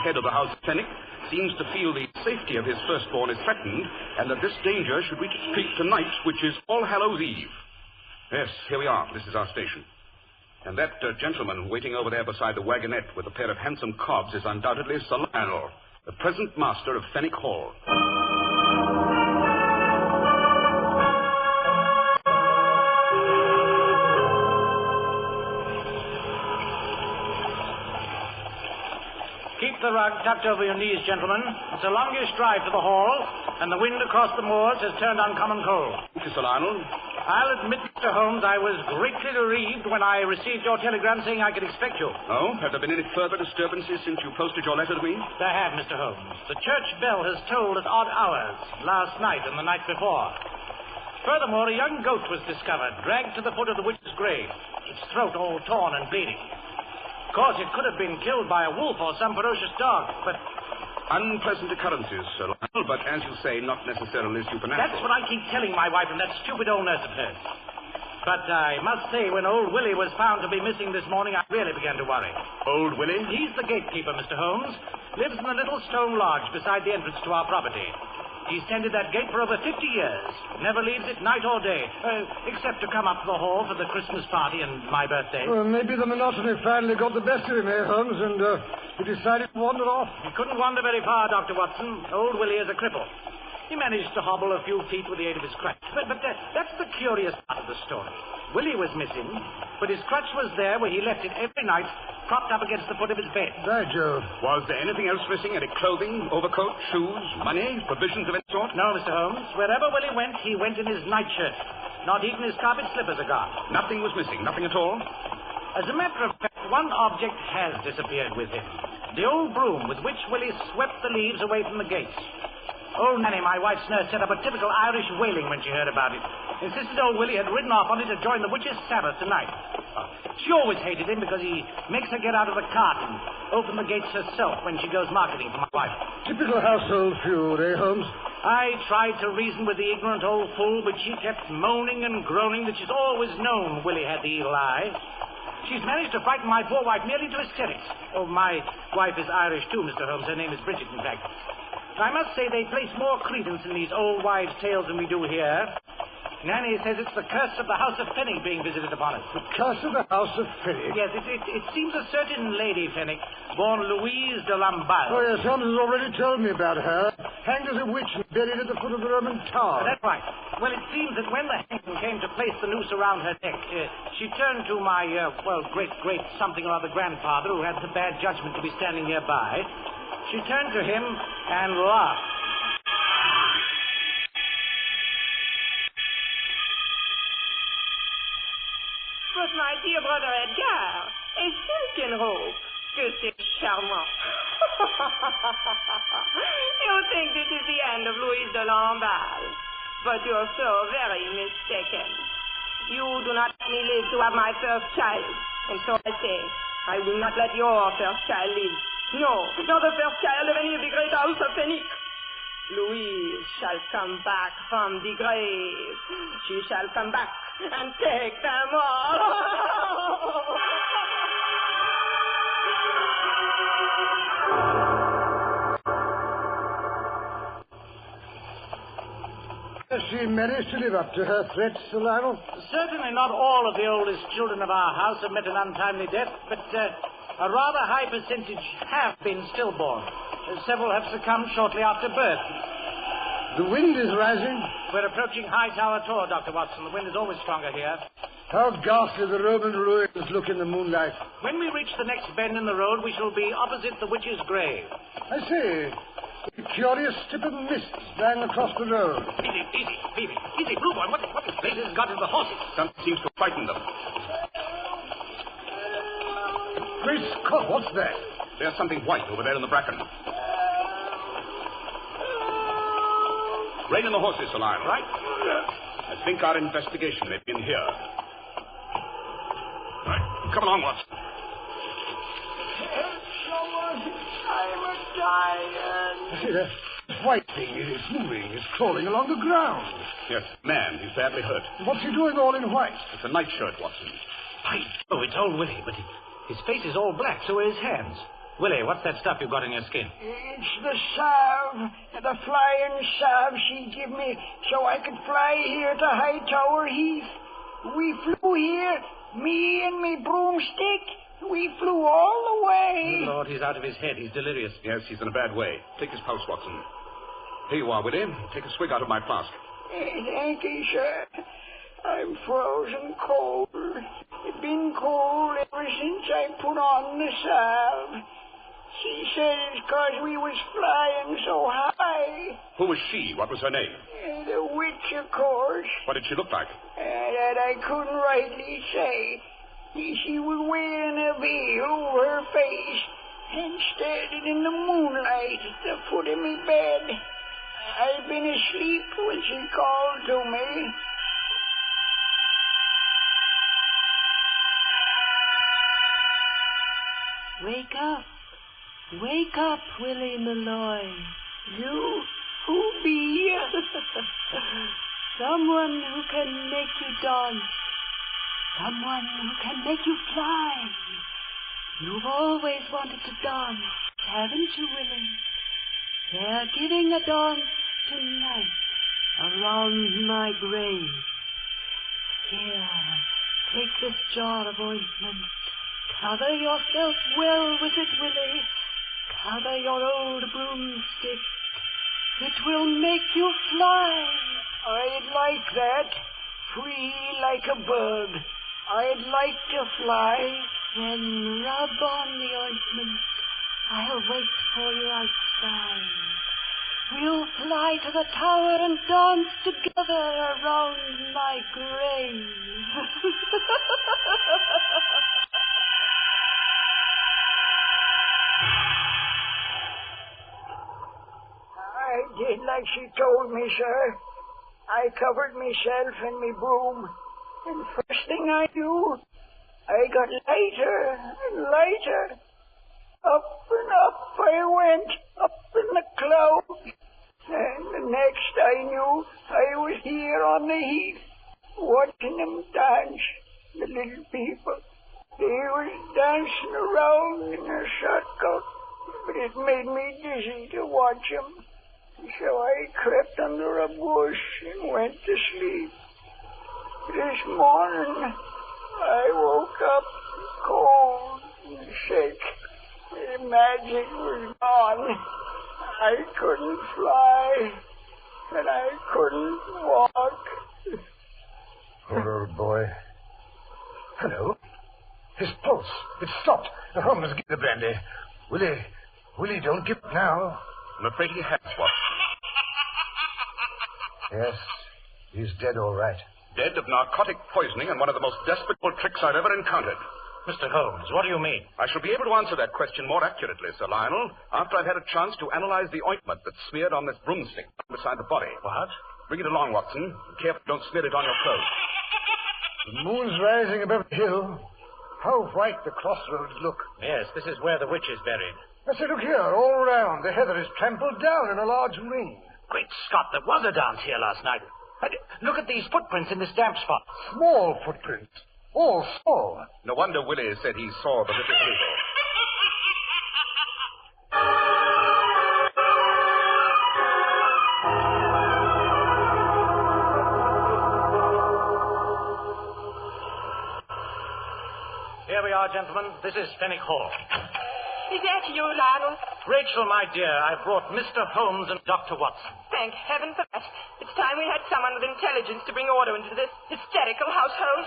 head of the House of Fenwick seems to feel the safety of his firstborn is threatened, and that this danger should reach its peak tonight, which is All Hallows Eve. Yes, here we are. This is our station. And that gentleman waiting over there beside the wagonette with a pair of handsome cobs is undoubtedly Sir Lionel, the present master of Fenwick Hall. Keep the rug tucked over your knees, gentlemen. It's a longish drive to the hall, and the wind across the moors has turned uncommon cold. Thank you, Sir Lionel. I'll admit, Mr. Holmes, I was greatly bereaved when I received your telegram saying I could expect you. Oh? Have there been any further disturbances since you posted your letter to me? There have, Mr. Holmes. The church bell has tolled at odd hours, last night and the night before. Furthermore, a young goat was discovered, dragged to the foot of the witch's grave, its throat all torn and bleeding. Of course, it could have been killed by a wolf or some ferocious dog, but... Unpleasant occurrences, Sir Lionel, but as you say, not necessarily supernatural. That's what I keep telling my wife and that stupid old nurse of hers. But I must say, when old Willie was found to be missing this morning, I really began to worry. Old Willie? He's the gatekeeper, Mr. Holmes. Lives in a little stone lodge beside the entrance to our property. He's tended that gate for over 50 years. Never leaves it night or day, except to come up to the hall for the Christmas party and my birthday. Well, maybe the monotony finally got the best of him, Holmes, and he decided to wander off. He couldn't wander very far, Dr. Watson. Old Willie is a cripple. He managed to hobble a few feet with the aid of his crutch. But that's the curious part of the story. Willie was missing, but his crutch was there where he left it every night, propped up against the foot of his bed. By Jove. Was there anything else missing? Any clothing, overcoat, shoes, money, provisions of any sort? No, Mr. Holmes. Wherever Willie went, he went in his nightshirt. Not even his carpet slippers are gone. Nothing was missing, nothing at all? As a matter of fact, one object has disappeared with him. The old broom with which Willie swept the leaves away from the gates. Old Nanny, my wife's nurse, set up a typical Irish wailing when she heard about it. Insisted old Willie had ridden off on it to join the witches' Sabbath tonight. She always hated him because he makes her get out of the cart and open the gates herself when she goes marketing for my wife. Typical household feud, Holmes? I tried to reason with the ignorant old fool, but she kept moaning and groaning that she's always known Willie had the evil eye. She's managed to frighten my poor wife nearly to hysterics. Oh, my wife is Irish, too, Mr. Holmes. Her name is Bridget, in fact. I must say they place more credence in these old wives' tales than we do here. Nanny says it's the curse of the House of Fenwick being visited upon us. The curse of the House of Fenwick? Yes, it seems a certain lady, Fenwick, born Louise de Lamballe. Oh, yes, Holmes has already told me about her. hanged as a witch and buried at the foot of the Roman tower. That's right. Well, it seems that when the hangman came to place the noose around her neck, she turned to my, great something or other grandfather, who had the bad judgment to be standing nearby. She turned to him and laughed. But my dear brother Edgar, a silken robe. Que c'est charmant. You think this is the end of Louise de Lamballe, but you're so very mistaken. You do not let me live to have my first child, and so I say, I will not let your first child live. No, not the first child of any of the great house of Phoenix. Louise shall come back from the grave. She shall come back and take them all. Has she managed to live up to her threats, Sir Lionel? Certainly not all of the oldest children of our house have met an untimely death, but a rather high percentage have been stillborn. Several have succumbed shortly after birth. The wind is rising. We're approaching Hightower Tor, Dr. Watson. The wind is always stronger here. How ghastly the Roman ruins look in the moonlight. When we reach the next bend in the road, we shall be opposite the witch's grave. I say, a curious strip of mist lying across the road. Easy, Blue Boy. What has Blazes got in the horses? Something seems to frighten them. Great Scott, what's that? There's something white over there in the bracken. Rein in the horses, Sir Lionel. Right. I think our investigation may begin here. Right. Come along, Watson. Help someone. I'm dying. I see that white thing is moving. It's crawling along the ground. Yes, man. He's badly hurt. What's he doing all in white? It's a nightshirt, Watson. It's old Willie, but his face is all black, so are his hands. Willie, what's that stuff you've got in your skin? It's the salve, the flying salve she give me so I could fly here to Hightower Heath. We flew here, me and me broomstick. We flew all the way. Good Lord, he's out of his head. He's delirious. Yes, he's in a bad way. Take his pulse, Watson. Here you are, Willie. Take a swig out of my flask. Thank you, sir. I'm frozen cold. It's been cold ever since I put on the salve. She said it's 'cause we was flying so high. Who was she? What was her name? The witch, of course. What did she look like? That I couldn't rightly say. She was wearing a veil over her face and standing in the moonlight at the foot of me bed. I'd been asleep when she called to me. Wake up, Willie Malloy. You? Who be? Someone who can make you dance. Someone who can make you fly. You've always wanted to dance, haven't you, Willie? They're giving a dance tonight around my grave. Here, take this jar of ointment. Cover yourself well with it, Willie. Cover your old broomstick. It will make you fly. I'd like that. Free like a bird. I'd like to fly. Then rub on the ointment. I'll wait for you outside. We'll fly to the tower and dance together around my grave. I did like she told me, sir. I covered myself in me broom, and first thing I knew, I got lighter and lighter. Up and up I went, up in the clouds. And the next I knew, I was here on the heath, watching them dance, the little people. They was dancing around in their circle, but it made me dizzy to watch them. So I crept under a bush and went to sleep. This morning, I woke up cold and sick. The magic was gone. I couldn't fly, and I couldn't walk. Poor old boy. Hello. His pulse. It stopped. Holmes, give the brandy. Willie, don't give up now. I'm afraid he has, Watson. Yes, he's dead all right. Dead of narcotic poisoning and one of the most despicable tricks I've ever encountered. Mr. Holmes, what do you mean? I shall be able to answer that question more accurately, Sir Lionel, after I've had a chance to analyze the ointment that's smeared on this broomstick beside the body. What? Bring it along, Watson. Be careful don't smear it on your clothes. The moon's rising above the hill. How white the crossroads look. Yes, this is where the witch is buried. I say, look here, all round. The heather is trampled down in a large ring. Great Scott, there was a dance here last night. Look at these footprints in this damp spot. Small footprints. All small. No wonder Willie said he saw the little people. Here we are, gentlemen. This is Fenwick Hall. Is that you, Lionel? Rachel, my dear, I've brought Mr. Holmes and Dr. Watson. Thank heaven for that. It's time we had someone with intelligence to bring order into this hysterical household.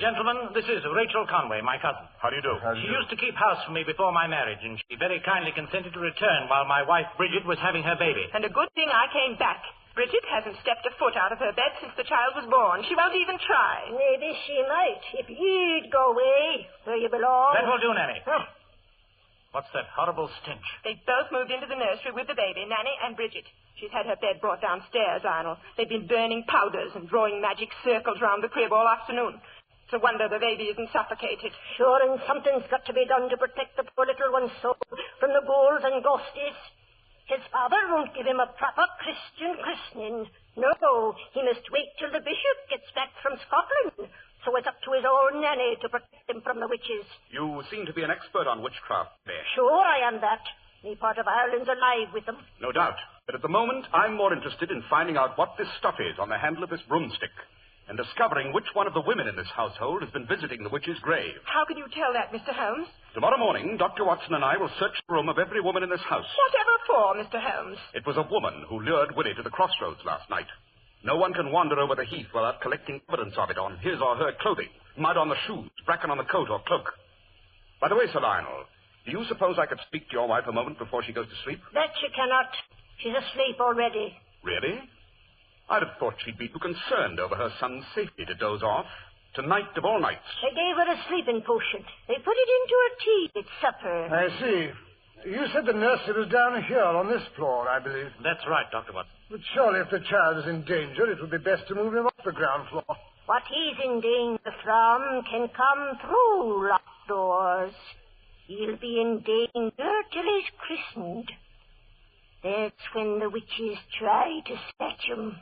Gentlemen, this is Rachel Conway, my cousin. How do you do? She used to keep house for me before my marriage, and she very kindly consented to return while my wife, Bridget, was having her baby. And a good thing I came back. Bridget hasn't stepped a foot out of her bed since the child was born. She won't even try. Maybe she might, if you'd go away where you belong. That will do, Nanny. What's that horrible stench? They both moved into the nursery with the baby, Nanny and Bridget. She's had her bed brought downstairs, Lionel. They've been burning powders and drawing magic circles round the crib all afternoon. It's a wonder the baby isn't suffocated. Sure, and something's got to be done to protect the poor little one's soul from the ghouls and ghosties. His father won't give him a proper Christian christening. No, he must wait till the bishop gets back from Scotland. So it's up to his old nanny to protect him from the witches. You seem to be an expert on witchcraft, there. Sure, I am that. Me part of Ireland's alive with them. No doubt. But at the moment, I'm more interested in finding out what this stuff is on the handle of this broomstick and discovering which one of the women in this household has been visiting the witch's grave. How can you tell that, Mr. Holmes? Tomorrow morning, Dr. Watson and I will search the room of every woman in this house. Whatever for, Mr. Holmes? It was a woman who lured Willie to the crossroads last night. No one can wander over the heath without collecting evidence of it on his or her clothing, mud on the shoes, bracken on the coat or cloak. By the way, Sir Lionel, do you suppose I could speak to your wife a moment before she goes to sleep? That she cannot. She's asleep already. Really? I'd have thought she'd be too concerned over her son's safety to doze off. Tonight of all nights. They gave her a sleeping potion. They put it into her tea at supper. I see. You said the nursery was down here on this floor, I believe. That's right, Dr. Watson. But surely if the child is in danger, it would be best to move him off the ground floor. What he's in danger from can come through locked doors. He'll be in danger till he's christened. That's when the witches try to snatch him.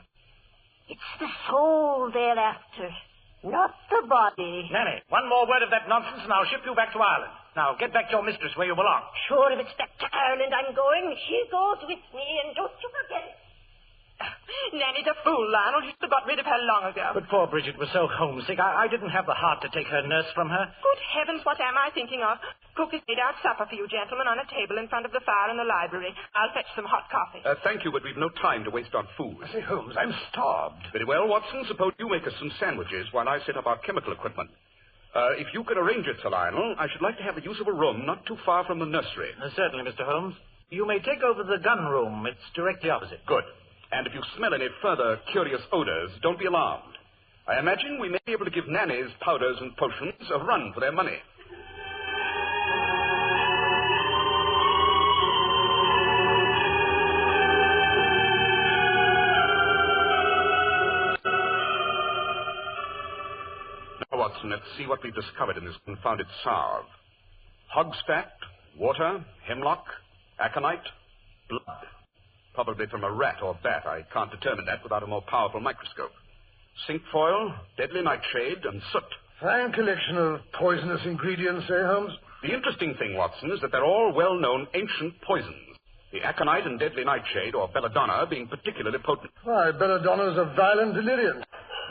It's the soul they're after, not the body. Nanny, one more word of that nonsense and I'll ship you back to Ireland. Now, get back to your mistress where you belong. Sure, if it's back to Ireland I'm going, she goes with me, and don't you forget it. Nanny's a fool, Lionel. You should have got rid of her long ago. But poor Bridget was so homesick, I didn't have the heart to take her nurse from her. Good heavens, what am I thinking of? Cook has made out supper for you gentlemen on a table in front of the fire in the library. I'll fetch some hot coffee. Thank you, but we've no time to waste on food. I say, Holmes, I'm starved. Very well, Watson. Suppose you make us some sandwiches while I set up our chemical equipment. If you could arrange it, Sir Lionel, I should like to have the use of a room not too far from the nursery. Certainly, Mr. Holmes. You may take over the gun room. It's directly opposite. Good. And if you smell any further curious odors, don't be alarmed. I imagine we may be able to give Nanny's powders and potions a run for their money. Now, Watson, let's see what we've discovered in this confounded salve. Hogsfat, water, hemlock, aconite, blood. Probably from a rat or bat. I can't determine that without a more powerful microscope. Cinquefoil, deadly nightshade, and soot. Fine collection of poisonous ingredients, eh, Holmes? The interesting thing, Watson, is that they're all well-known ancient poisons. The aconite and deadly nightshade, or belladonna, being particularly potent. Why, belladonna's a violent delirium.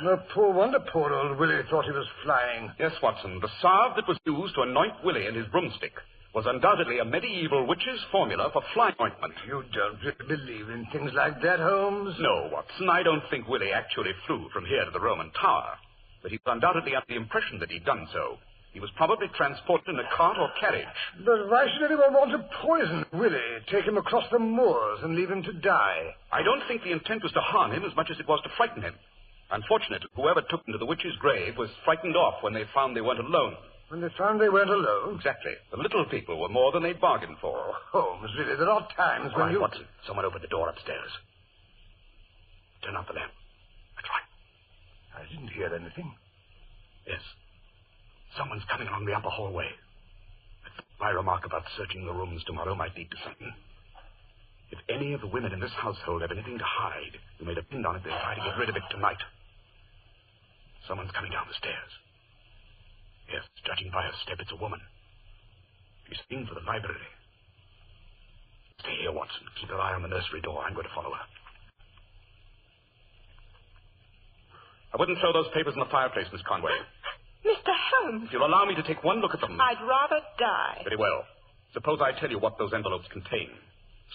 No poor wonder poor old Willie thought he was flying. Yes, Watson. The salve that was used to anoint Willie and his broomstick was undoubtedly a medieval witch's formula for fly ointment. You don't really believe in things like that, Holmes? No, Watson, I don't think Willie actually flew from here to the Roman Tower. But he was undoubtedly under the impression that he'd done so. He was probably transported in a cart or carriage. But why should anyone want to poison Willie, take him across the moors, and leave him to die? I don't think the intent was to harm him as much as it was to frighten him. Unfortunately, whoever took him to the witch's grave was frightened off when they found they weren't alone. When they found they weren't alone? Exactly. The little people were more than they'd bargained for. Oh, Holmes, really, there are times when you... Watson, someone opened the door upstairs. Turn out the lamp. That's right. I didn't hear anything. Yes. Someone's coming along the upper hallway. My remark about searching the rooms tomorrow might lead to something. If any of the women in this household have anything to hide, you may depend on it they'll try to get rid of it tonight. Someone's coming down the stairs. Yes, judging by her step, it's a woman. She's heading for the library. Stay here, Watson. Keep your eye on the nursery door. I'm going to follow her. I wouldn't throw those papers in the fireplace, Miss Conway. Mr. Holmes. If you'll allow me to take one look at them. I'd rather die. Very well. Suppose I tell you what those envelopes contain.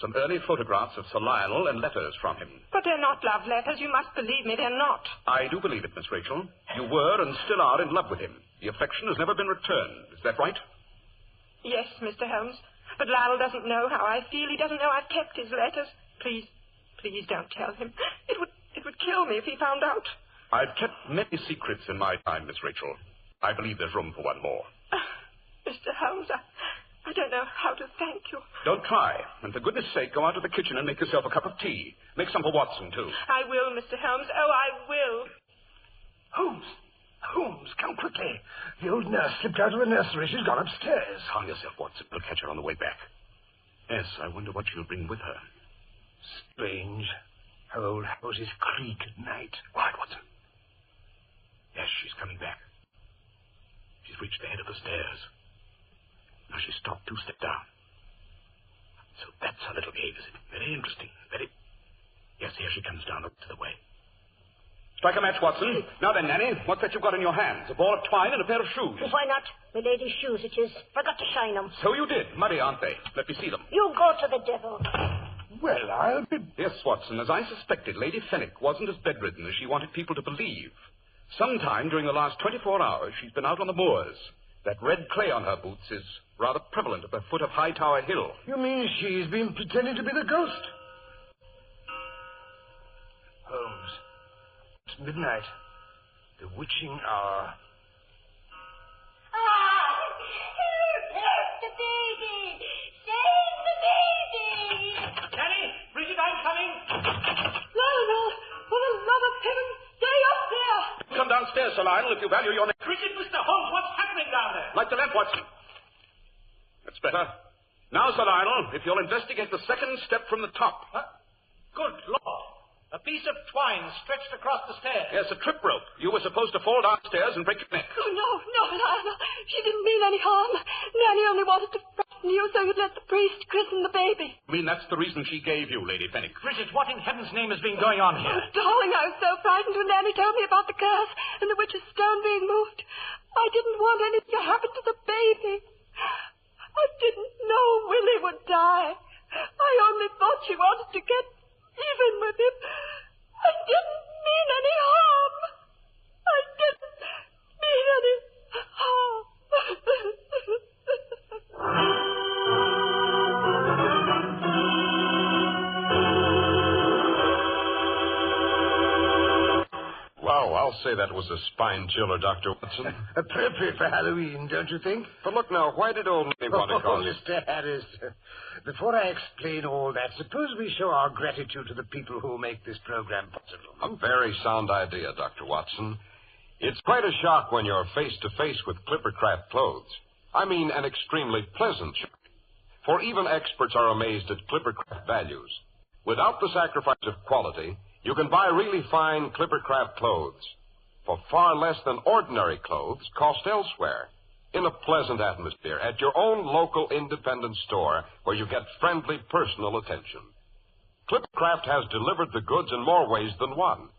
Some early photographs of Sir Lionel and letters from him. But they're not love letters. You must believe me, they're not. I do believe it, Miss Rachel. You were and still are in love with him. The affection has never been returned. Is that right? Yes, Mr. Holmes. But Lionel doesn't know how I feel. He doesn't know I've kept his letters. Please don't tell him. It would kill me if he found out. I've kept many secrets in my time, Miss Rachel. I believe there's room for one more. Mr. Holmes, I don't know how to thank you. Don't try. And for goodness sake, go out to the kitchen and make yourself a cup of tea. Make some for Watson, too. I will, Mr. Holmes. Oh, I will. Holmes, come quickly. The old nurse slipped out of the nursery. She's gone upstairs. Calm yourself, Watson. We'll catch her on the way back. Yes, I wonder what she'll bring with her. Strange how old houses creak at night. Quiet, Watson. Yes, she's coming back. She's reached the head of the stairs. Now she's stopped 2 steps down. So that's her little game, is it? Very interesting. Yes, here she comes down to the way. Strike a match, Watson. Now then, Nanny, what's that you've got in your hands? A ball of twine and a pair of shoes. Why not? My lady's shoes, it is. Forgot to shine them. So you did. Muddy, aren't they? Let me see them. You go to the devil. Well, I'll be... Yes, Watson, as I suspected, Lady Fenwick wasn't as bedridden as she wanted people to believe. Sometime during the last 24 hours, she's been out on the moors. That red clay on her boots is rather prevalent at the foot of High Tower Hill. You mean she's been pretending to be the ghost? Holmes, it's midnight. The witching hour. Help the baby! Save the baby! Nanny! Bridget, I'm coming! Lionel, for the love of heaven, stay up there! Come downstairs, Sir Lionel, if you value your neck. Bridget, Mr. Holmes, what's happening down there? Light the lamp, Watson. That's better. Now, Sir Lionel, if you'll investigate the second step from the top. Good Lord. A piece of twine stretched across the stairs. Yes, a trip rope. You were supposed to fall downstairs and break your neck. Oh, no, Lionel. She didn't mean any harm. Nanny only wanted to frighten you so you'd let the priest christen the baby. I mean, that's the reason she gave you, Lady Fenwick. Bridget, what in heaven's name has been going on here? Oh, darling, I was so frightened when Nanny told me about the curse and the witch's stone being moved. I didn't want anything to happen to the baby. I didn't know Willie would die. I only thought she wanted to get even with him. I didn't mean any harm. I didn't mean any harm. Wow, I'll say that was a spine chiller, Dr. Watson. Appropriate for Halloween, don't you think? But look now, why did old lady want to call Mr. Harris, before I explain all that, suppose we show our gratitude to the people who make this program possible. A very sound idea, Dr. Watson. It's quite a shock when you're face to face with Clippercraft clothes. I mean, an extremely pleasant shock. For even experts are amazed at Clippercraft values. Without the sacrifice of quality, you can buy really fine Clippercraft clothes for far less than ordinary clothes cost elsewhere, in a pleasant atmosphere at your own local independent store where you get friendly personal attention. Clippercraft has delivered the goods in more ways than one.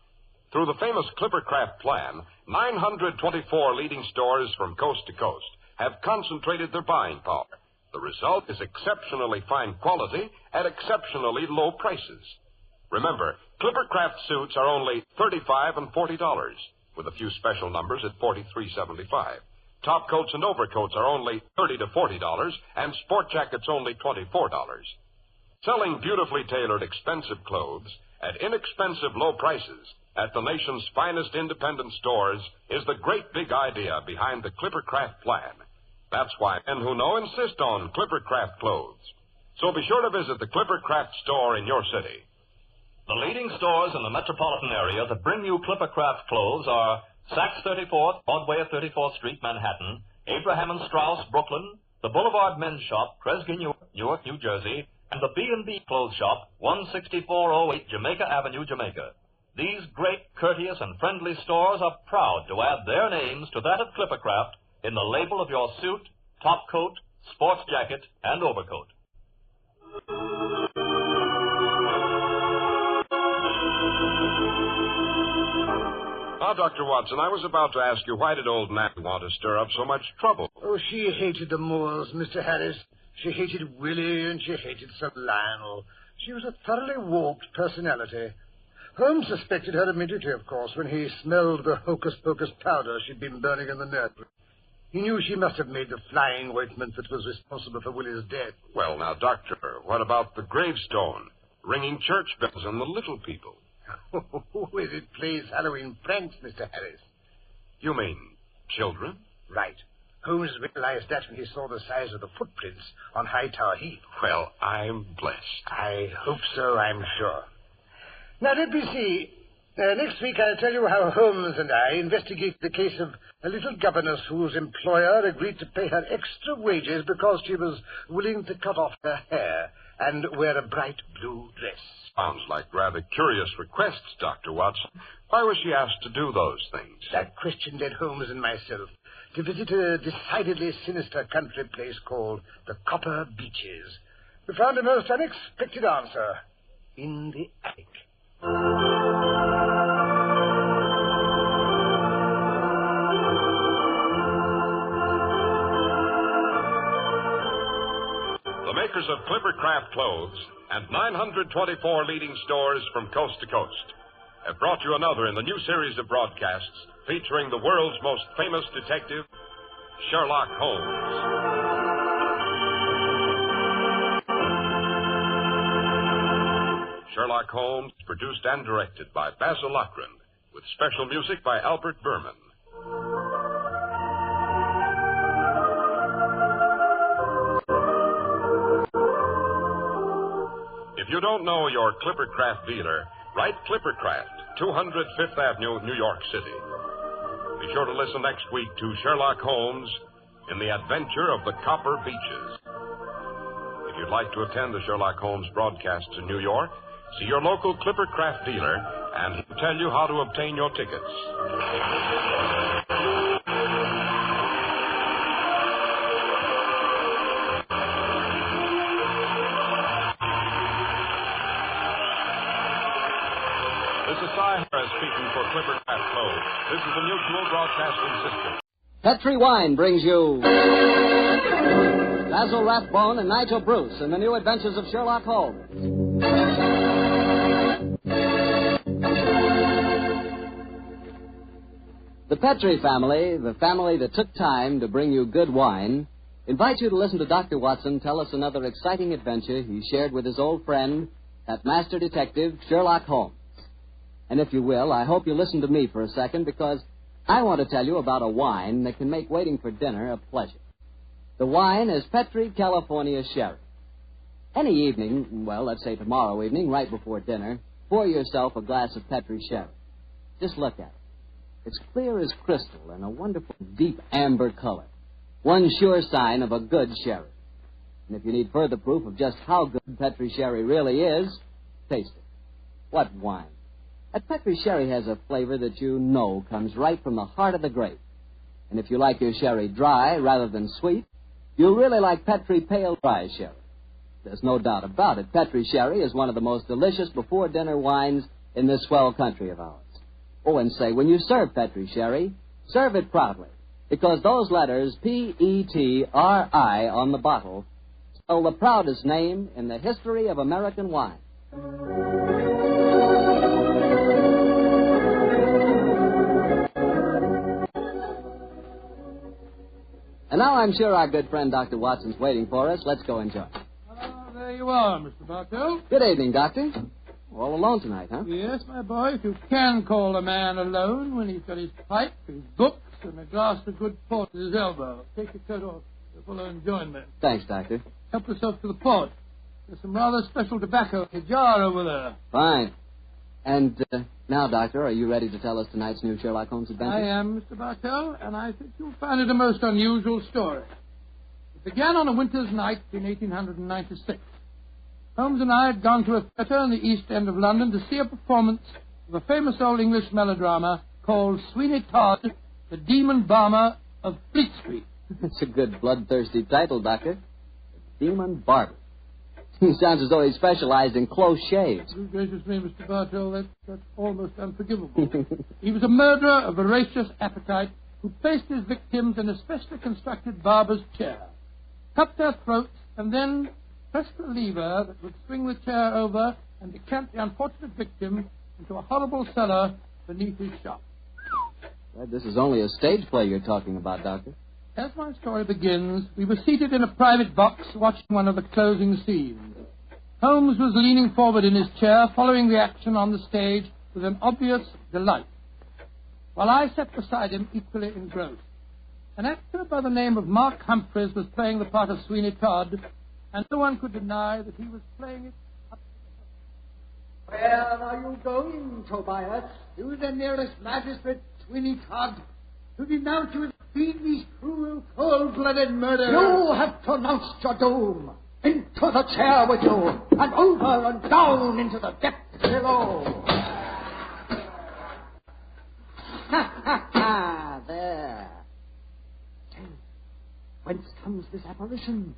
Through the famous Clippercraft plan, 924 leading stores from coast to coast have concentrated their buying power. The result is exceptionally fine quality at exceptionally low prices. Remember, Clippercraft suits are only $35 and $40, with a few special numbers at $43.75. Top coats and overcoats are only $30 to $40, and sport jackets only $24. Selling beautifully tailored, expensive clothes at inexpensive low prices at the nation's finest independent stores is the great big idea behind the Clippercraft plan. That's why men who know insist on Clippercraft clothes. So be sure to visit the Clippercraft store in your city. The leading stores in the metropolitan area that bring you Clippercraft clothes are Saks 34th, Broadway at 34th Street, Manhattan, Abraham and Strauss, Brooklyn, the Boulevard Men's Shop, Kresge, Newark, New Jersey, and the B&B Clothes Shop, 16408 Jamaica Avenue, Jamaica. These great, courteous, and friendly stores are proud to add their names to that of Clippercraft in the label of your suit, top coat, sports jacket, and overcoat. Now, Dr. Watson, I was about to ask you, why did old Nanny want to stir up so much trouble? Oh, she hated the Moors, Mr. Harris. She hated Willie and she hated Sir Lionel. She was a thoroughly warped personality. Holmes suspected her immediately, of course, when he smelled the hocus-pocus powder she'd been burning in the nursery. He knew she must have made the flying ointment that was responsible for Willie's death. Well, now, Doctor, what about the gravestone, ringing church bells, and the little people? Well, it plays Halloween pranks, Mr. Harris. You mean children? Right. Holmes realized that when he saw the size of the footprints on Hightower Heath. Well, I'm blessed. I hope so, I'm sure. Now, let me see. Next week I'll tell you how Holmes and I investigated the case of a little governess whose employer agreed to pay her extra wages because she was willing to cut off her hair and wear a bright blue dress. Sounds like rather curious requests, Dr. Watson. Why was she asked to do those things? That question led Holmes and myself to visit a decidedly sinister country place called the Copper Beeches. We found a most unexpected answer in the attic. The makers of Clippercraft clothes and 924 leading stores from coast to coast have brought you another in the new series of broadcasts featuring the world's most famous detective, Sherlock Holmes. Sherlock Holmes, produced and directed by Basil Loughrane, with special music by Albert Berman. If you don't know your Clippercraft dealer, write Clippercraft, 200 Fifth Avenue, New York City. Be sure to listen next week to Sherlock Holmes in the Adventure of the Copper Beeches. If you'd like to attend the Sherlock Holmes broadcasts in New York, see your local Clippercraft dealer, and he'll tell you how to obtain your tickets. This is Cy Harris speaking for Clippercraft Clothes. This is the Mutual Broadcasting System. Petri Wine brings you Basil Rathbone and Nigel Bruce in the new adventures of Sherlock Holmes. The Petri family, the family that took time to bring you good wine, invites you to listen to Dr. Watson tell us another exciting adventure he shared with his old friend, that master detective, Sherlock Holmes. And if you will, I hope you listen to me for a second, because I want to tell you about a wine that can make waiting for dinner a pleasure. The wine is Petri California Sherry. Any evening, well, let's say tomorrow evening, right before dinner, pour yourself a glass of Petri Sherry. Just look at it. It's clear as crystal and a wonderful deep amber color. One sure sign of a good sherry. And if you need further proof of just how good Petri Sherry really is, taste it. What wine? That Petri Sherry has a flavor that you know comes right from the heart of the grape. And if you like your sherry dry rather than sweet, you'll really like Petri Pale Dry Sherry. There's no doubt about it. Petri Sherry is one of the most delicious before-dinner wines in this swell country of ours. Oh, and say, when you serve Petri Sherry, serve it proudly, because those letters P-E-T-R-I on the bottle the proudest name in the history of American wine. And now I'm sure our good friend Dr. Watson's waiting for us. Let's go enjoy. There you are, Mr. Bartell. Good evening, Doctor. All alone tonight, huh? Yes, my boy, if you can call a man alone when he's got his pipe, his books, and a glass of good port at his elbow. Take your coat off. You're full of enjoyment. Thanks, Doctor. Help yourself to the port. There's some rather special tobacco in a jar over there. Fine. And now, Doctor, are you ready to tell us tonight's new Sherlock Holmes adventure? I am, Mr. Bartell, and I think you'll find it a most unusual story. It began on a winter's night in 1896. Holmes and I had gone to a theatre in the East End of London to see a performance of a famous old English melodrama called Sweeney Todd, the Demon Barber of Fleet Street. That's a good bloodthirsty title, Doctor. The Demon Barber. He sounds as though he specialized in close shaves. Good gracious me, Mr. Bartell, that's almost unforgivable. He was a murderer of voracious appetite who placed his victims in a specially constructed barber's chair, cut their throats, and then pressed the lever that would swing the chair over and decamp the unfortunate victim into a horrible cellar beneath his shop. Glad this is only a stage play you're talking about, Doctor. As my story begins, we were seated in a private box watching one of the closing scenes. Holmes was leaning forward in his chair, following the action on the stage with an obvious delight, while I sat beside him equally engrossed. An actor by the name of Mark Humphreys was playing the part of Sweeney Todd, and no one could deny that he was playing it up. Where are you going, Tobias? To the nearest magistrate, Sweeney Todd, to denounce you as being these cruel, cold-blooded murderers. You have pronounced your doom. Into the chair with you, and over and down into the depths below. Ha, ha, ha, there. Whence comes this apparition?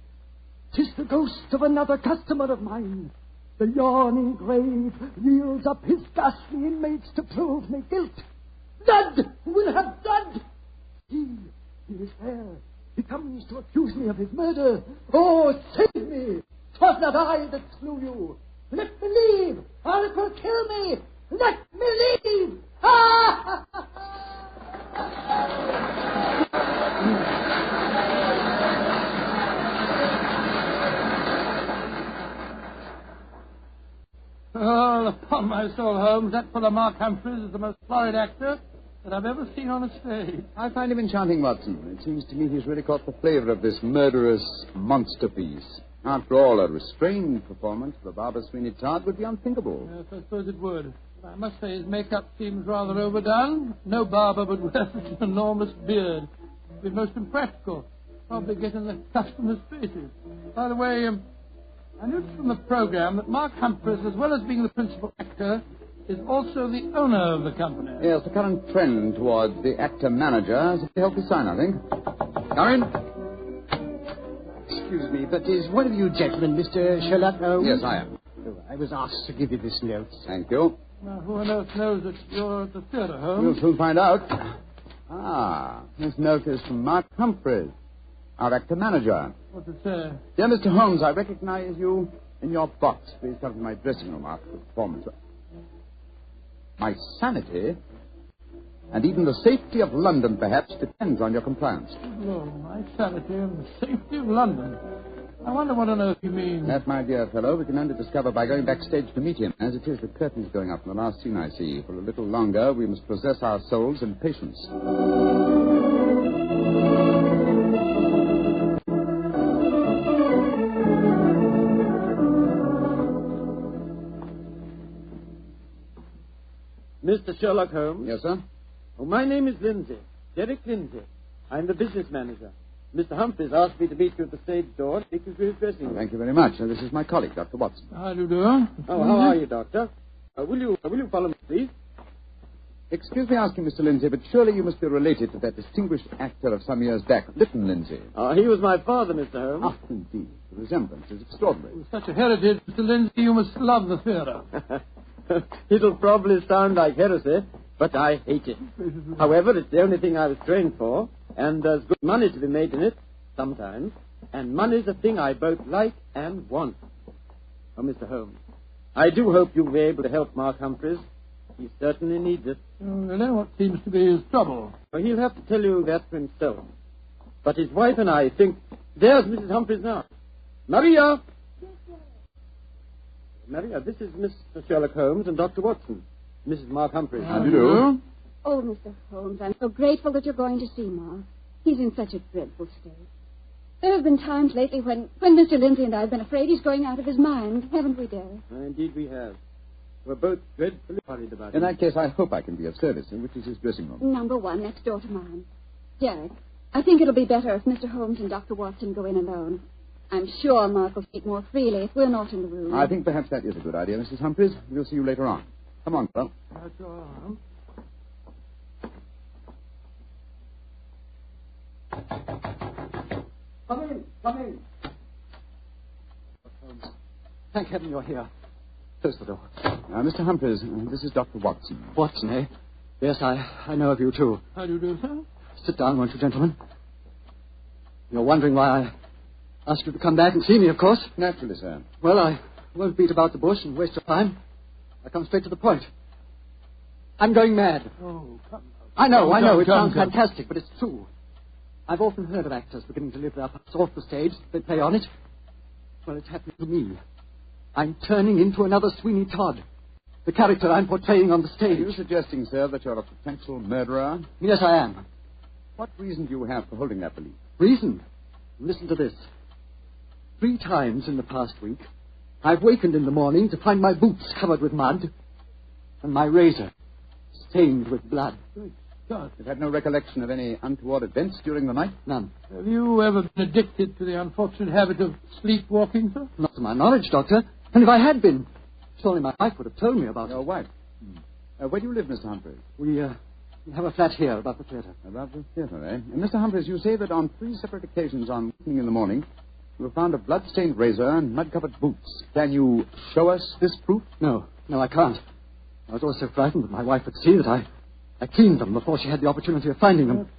'Tis the ghost of another customer of mine. The yawning grave yields up his ghastly inmates to prove me guilt. Blood will have blood. He is there. He comes to accuse me of his murder. Oh, save me! 'Twas not I that slew you. Let me leave, or it will kill me. Let me leave. Ha! Oh, upon my soul, Holmes, that fellow Mark Humphreys is the most florid actor that I've ever seen on a stage. I find him enchanting, Watson. It seems to me he's really caught the flavor of this murderous monster piece. After all, a restrained performance of the barber Sweeney Todd would be unthinkable. Yes, I suppose it would. I must say his makeup seems rather overdone. No barber would wear such an enormous beard. It'd be most impractical. Probably get in the customers' faces. By the way, I noticed from the program that Mark Humphreys, as well as being the principal actor, is also the owner of the company. Yes, the current trend towards the actor-manager is a healthy sign, I think. Come in. Excuse me, but is one of you gentlemen Mr. Sherlock Holmes? Yes, I am. Oh, I was asked to give you this note. Thank you. Now, who on earth knows that you're at the theatre, Holmes? We'll soon find out. Ah, this note is from Mark Humphreys, our actor-manager. What's it say? Dear Mr. Holmes, I recognize you in your box. Please come to my dressing room after the performance. My sanity, and even the safety of London, perhaps, depends on your compliance. Oh, my sanity and the safety of London. I wonder what on earth you mean. That, my dear fellow, we can only discover by going backstage to meet him. As it is, the curtain's going up in the last scene I see. For a little longer, we must possess our souls in patience. Mr. Sherlock Holmes? Yes, sir? Oh, my name is Lindsay. Derek Lindsay. I'm the business manager. Mr. Humphreys asked me to meet you at the stage door and take you to his dressing room. Thank you very much. And this is my colleague, Dr. Watson. How do you do? Oh, how are you, Doctor? Will you follow me, please? Excuse me asking, Mr. Lindsay, but surely you must be related to that distinguished actor of some years back, Lytton Lindsay. He was my father, Mr. Holmes. Ah, indeed. The resemblance is extraordinary. With such a heritage, Mr. Lindsay, you must love the theatre. It'll probably sound like heresy, but I hate it. However, it's the only thing I was trained for, and there's good money to be made in it, sometimes. And money's a thing I both like and want. Oh, Mr. Holmes, I do hope you'll be able to help Mark Humphreys. He certainly needs it. I know what seems to be his trouble. Well, he'll have to tell you that for himself. But his wife and I think... There's Mrs. Humphreys now. Maria! Maria, this is Mr. Sherlock Holmes and Dr. Watson. Mrs. Mark Humphreys. How do you do? Oh, Mr. Holmes, I'm so grateful that you're going to see Mark. He's in such a dreadful state. There have been times lately when Mr. Lindsay and I have been afraid he's going out of his mind, haven't we, Derek? Indeed we have. We're both dreadfully worried about him. In that case, I hope I can be of service. Which is his dressing room? Number 1, next door to mine. Derek, I think it'll be better if Mr. Holmes and Dr. Watson go in alone. I'm sure Mark will speak more freely if we're not in the room. I think perhaps that is a good idea, Mrs. Humphreys. We'll see you later on. Come on, Phil. That's all right. Come in. Thank heaven you're here. Close the door. Mr. Humphreys, this is Dr. Watson. Watson, eh? Yes, I know of you, too. How do you do, sir? Sit down, won't you, gentlemen? You're wondering why I asked you to come back and see me, of course. Naturally, sir. Well, I won't beat about the bush and waste your time. I come straight to the point. I'm going mad. Oh, come. I know. It sounds come. fantastic, but it's true. I've often heard of actors beginning to live their parts off the stage. They play on it. Well, it's happening to me. I'm turning into another Sweeney Todd. The character I'm portraying on the stage. Are you suggesting, sir, that you're a potential murderer? Yes, I am. What reason do you have for holding that belief? Reason? Listen to this. 3 times in the past week, I've wakened in the morning to find my boots covered with mud and my razor stained with blood. God. You've had no recollection of any untoward events during the night? None. Have you ever been addicted to the unfortunate habit of sleepwalking, sir? Not to my knowledge, Doctor. And if I had been, surely my wife would have told me about it. Your wife? Where do you live, Mr. Humphreys? We have a flat here above the theatre. Above the theatre, eh? And Mr. Humphreys, you say that on 3 separate occasions on wakening in the morning, you have found a blood-stained razor and mud-covered boots. Can you show us this proof? No, I can't. I was always so frightened that my wife would see that I cleaned them before she had the opportunity of finding them.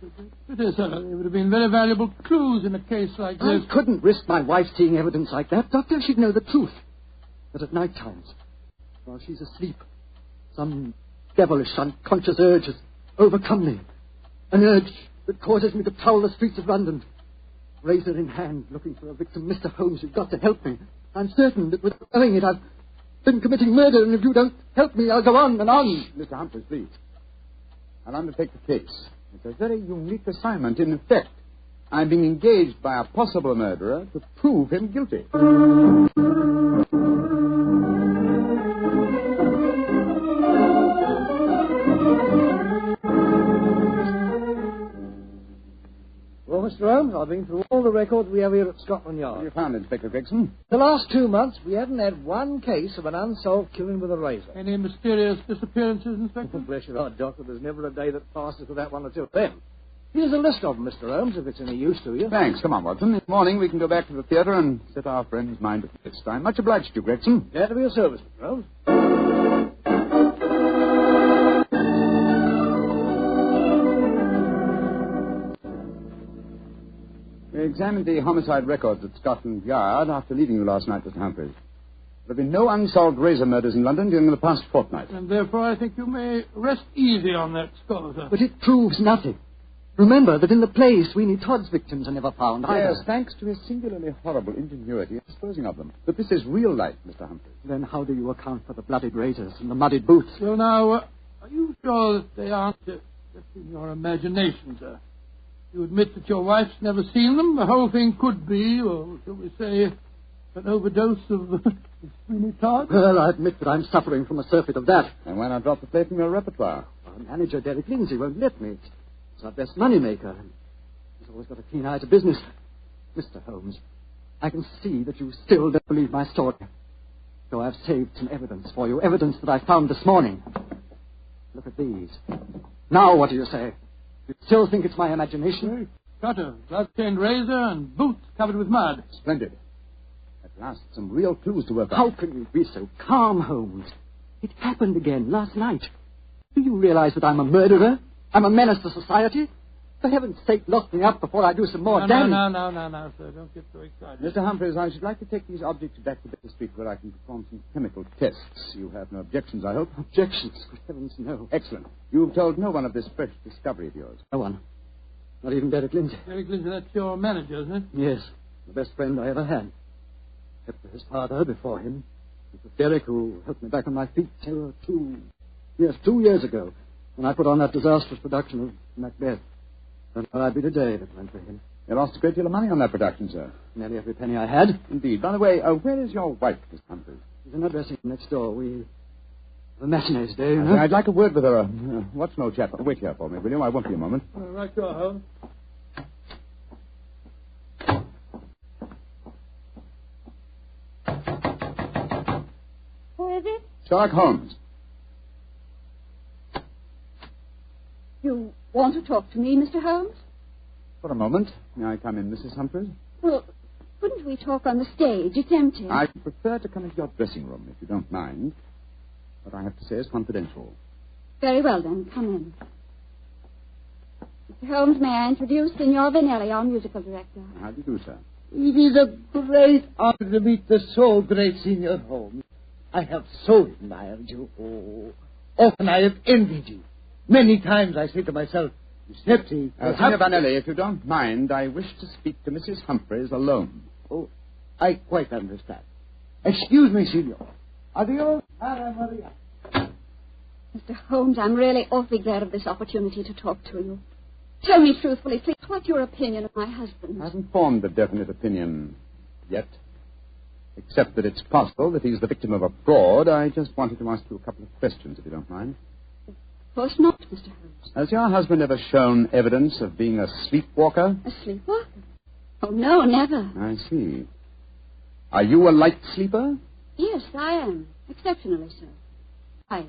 It is, sir. They would have been very valuable clues in a case like this. I couldn't risk my wife seeing evidence like that, Doctor. She'd know the truth. But at night times, while she's asleep, some devilish, unconscious urge has overcome me. An urge that causes me to prowl the streets of London, razor in hand, looking for a victim. Mr. Holmes, you've got to help me. I'm certain that without knowing it, I've been committing murder, and if you don't help me, I'll go on and on. Mr. Humphreys, please. I'll undertake the case. It's a very unique assignment. In effect, I'm being engaged by a possible murderer to prove him guilty. Well, Mr. Holmes, I've been through all the records we have here at Scotland Yard. What have you found, Inspector Gregson? The last 2 months, we haven't had one case of an unsolved killing with a razor. Any mysterious disappearances, Inspector? Bless your heart, Doctor. There's never a day that passes without 1 or 2 of them. Here's a list of them, Mr. Holmes, if it's any use to you. Thanks. Come on, Watson. This morning we can go back to the theatre and set our friend's mind at rest. I'm much obliged to you, Gregson. Glad to be of service, Mr. Holmes. We examined the homicide records at Scotland Yard after leaving you last night, Mr. Humphreys. There have been no unsolved razor murders in London during the past fortnight. And therefore I think you may rest easy on that score, sir. But it proves nothing. Remember that in the play, Sweeney Todd's victims are never found either. Yes, thanks to his singularly horrible ingenuity in disposing of them. But this is real life, Mr. Humphreys. Then how do you account for the bloodied razors and the muddied boots? Well, now, are you sure that they aren't just in your imagination, sir? You admit that your wife's never seen them? The whole thing could be, or shall we say, an overdose of Sweeney Todd? Well, I admit that I'm suffering from a surfeit of that. And why not drop the play from your repertoire? Our manager, Derek Lindsay, won't let me. He's our best moneymaker. He's always got a keen eye to business. Mr. Holmes, I can see that you still don't believe my story. So I've saved some evidence for you, evidence that I found this morning. Look at these. Now what do you say? You still think it's my imagination? Got a blood-stained razor and boots covered with mud. Splendid. At last, some real clues to work out. How can you be so calm, Holmes? It happened again last night. Do you realize that I'm a murderer? I'm a menace to society? For heaven's sake, lock me up before I do some more damage. No, sir. Don't get so excited. Mr. Humphreys, I should like to take these objects back to Baker Street where I can perform some chemical tests. You have no objections, I hope? Objections? Good heavens, no. Excellent. You've told no one of this fresh discovery of yours? No one. Not even Derek Lindsay. Derek Lindsay, that's your manager, isn't it? Yes. The best friend I ever had. Except for his father before him. It was Derek who helped me back on my feet 2 years ago, when I put on that disastrous production of Macbeth. And where I'd be today if it went for him. You lost a great deal of money on that production, sir. Nearly every penny I had. Indeed. By the way, where is your wife, Miss Humphreys? She's in her dressing room next door. We have a matinee today, you know. I'd like a word with her. What's no chap? Wait here for me, will you? I won't be a moment. Right, you are, Holmes. Who is it? Sherlock Holmes. You want to talk to me, Mr. Holmes? For a moment. May I come in, Mrs. Humphreys? Well, couldn't we talk on the stage? It's empty. I prefer to come into your dressing room, if you don't mind. What I have to say is confidential. Very well, then. Come in. Mr. Holmes, may I introduce Signor Vanelli, our musical director? How do you do, sir? It is a great honor to meet the so great Senior Holmes. I have so admired you. Oh, often I have envied you. Many times I say to myself, Snipsy... Signor Vanelli, if you don't mind, I wish to speak to Mrs. Humphreys alone. Oh, I quite understand. Excuse me, Signor. Adios, Anna Maria. Mr. Holmes, I'm really awfully glad of this opportunity to talk to you. Tell me truthfully, please, what's your opinion of my husband? I haven't formed a definite opinion yet. Except that it's possible that he's the victim of a fraud. I just wanted to ask you a couple of questions, if you don't mind. Of course not, Mr. Holmes. Has your husband ever shown evidence of being a sleepwalker? A sleepwalker? Oh, no, never. I see. Are you a light sleeper? Yes, I am. Exceptionally so. Why?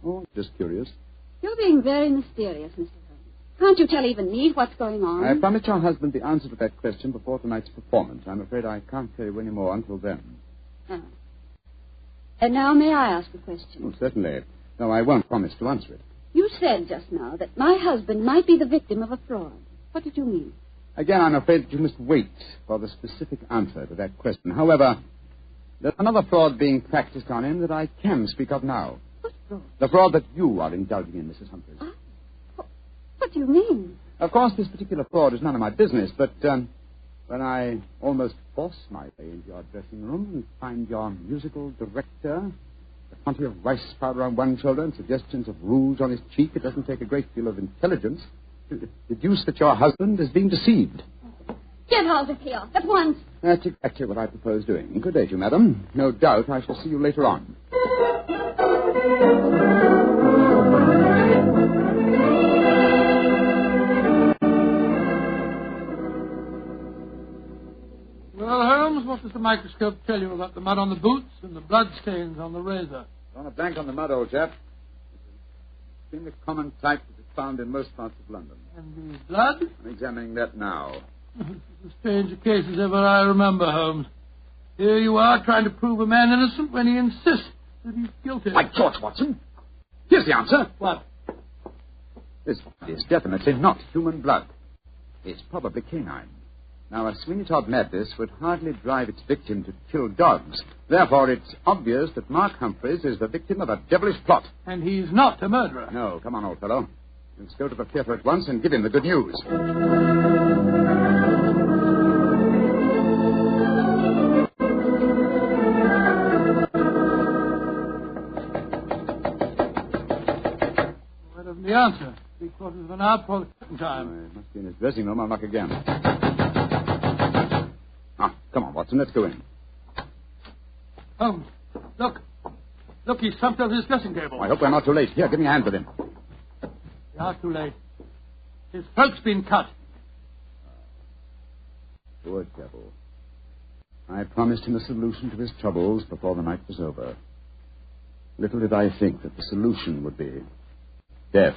Oh, just curious. You're being very mysterious, Mr. Holmes. Can't you tell even me what's going on? I promised your husband the answer to that question before tonight's performance. I'm afraid I can't tell you any more until then. Oh. And now may I ask a question? Oh, certainly. No, I won't promise to answer it. You said just now that my husband might be the victim of a fraud. What did you mean? Again, I'm afraid that you must wait for the specific answer to that question. However, there's another fraud being practiced on him that I can speak of now. What fraud? The fraud that you are indulging in, Mrs. Humphreys. What do you mean? Of course, this particular fraud is none of my business, but when I almost force my way into your dressing room and find your musical director, a quantity of rice powder on one shoulder and suggestions of rouge on his cheek, it doesn't take a great deal of intelligence to deduce that your husband is being deceived. Get out of here at once. That's exactly what I propose doing. Good day to you, madam. No doubt I shall see you later on. Well, Holmes, what does the microscope tell you about the mud on the boots and the blood stains on the razor? On a blank on the mud, old chap. It's the common type that is found in most parts of London. And the blood? I'm examining that now. It's as strange a case as ever I remember, Holmes. Here you are trying to prove a man innocent when he insists that he's guilty. By George, Watson. Here's the answer. What? This is definitely not human blood. It's probably canine. Now, a Sweeney Todd madness would hardly drive its victim to kill dogs. Therefore, it's obvious that Mark Humphreys is the victim of a devilish plot. And he's not a murderer. No, come on, old fellow. Let's go to the theater at once and give him the good news. Where doesn't the answer? 3/4 of an hour before the curtain time. He must be in his dressing room. I'll knock again. Come on, Watson, let's go in. Holmes, look. Look, he's thumped over his dressing table. I hope we're not too late. Here, give me a hand with him. We are too late. His throat's been cut. Poor devil. I promised him a solution to his troubles before the night was over. Little did I think that the solution would be death.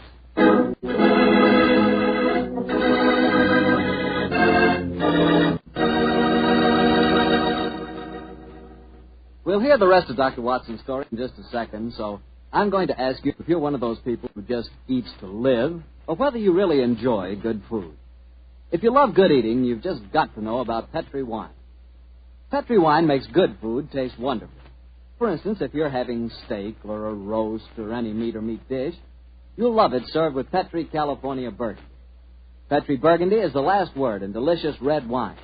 We'll hear the rest of Dr. Watson's story in just a second, so I'm going to ask you if you're one of those people who just eats to live, or whether you really enjoy good food. If you love good eating, you've just got to know about Petri wine. Petri wine makes good food taste wonderful. For instance, if you're having steak or a roast or any meat or meat dish, you'll love it served with Petri California Burgundy. Petri Burgundy is the last word in delicious red wine.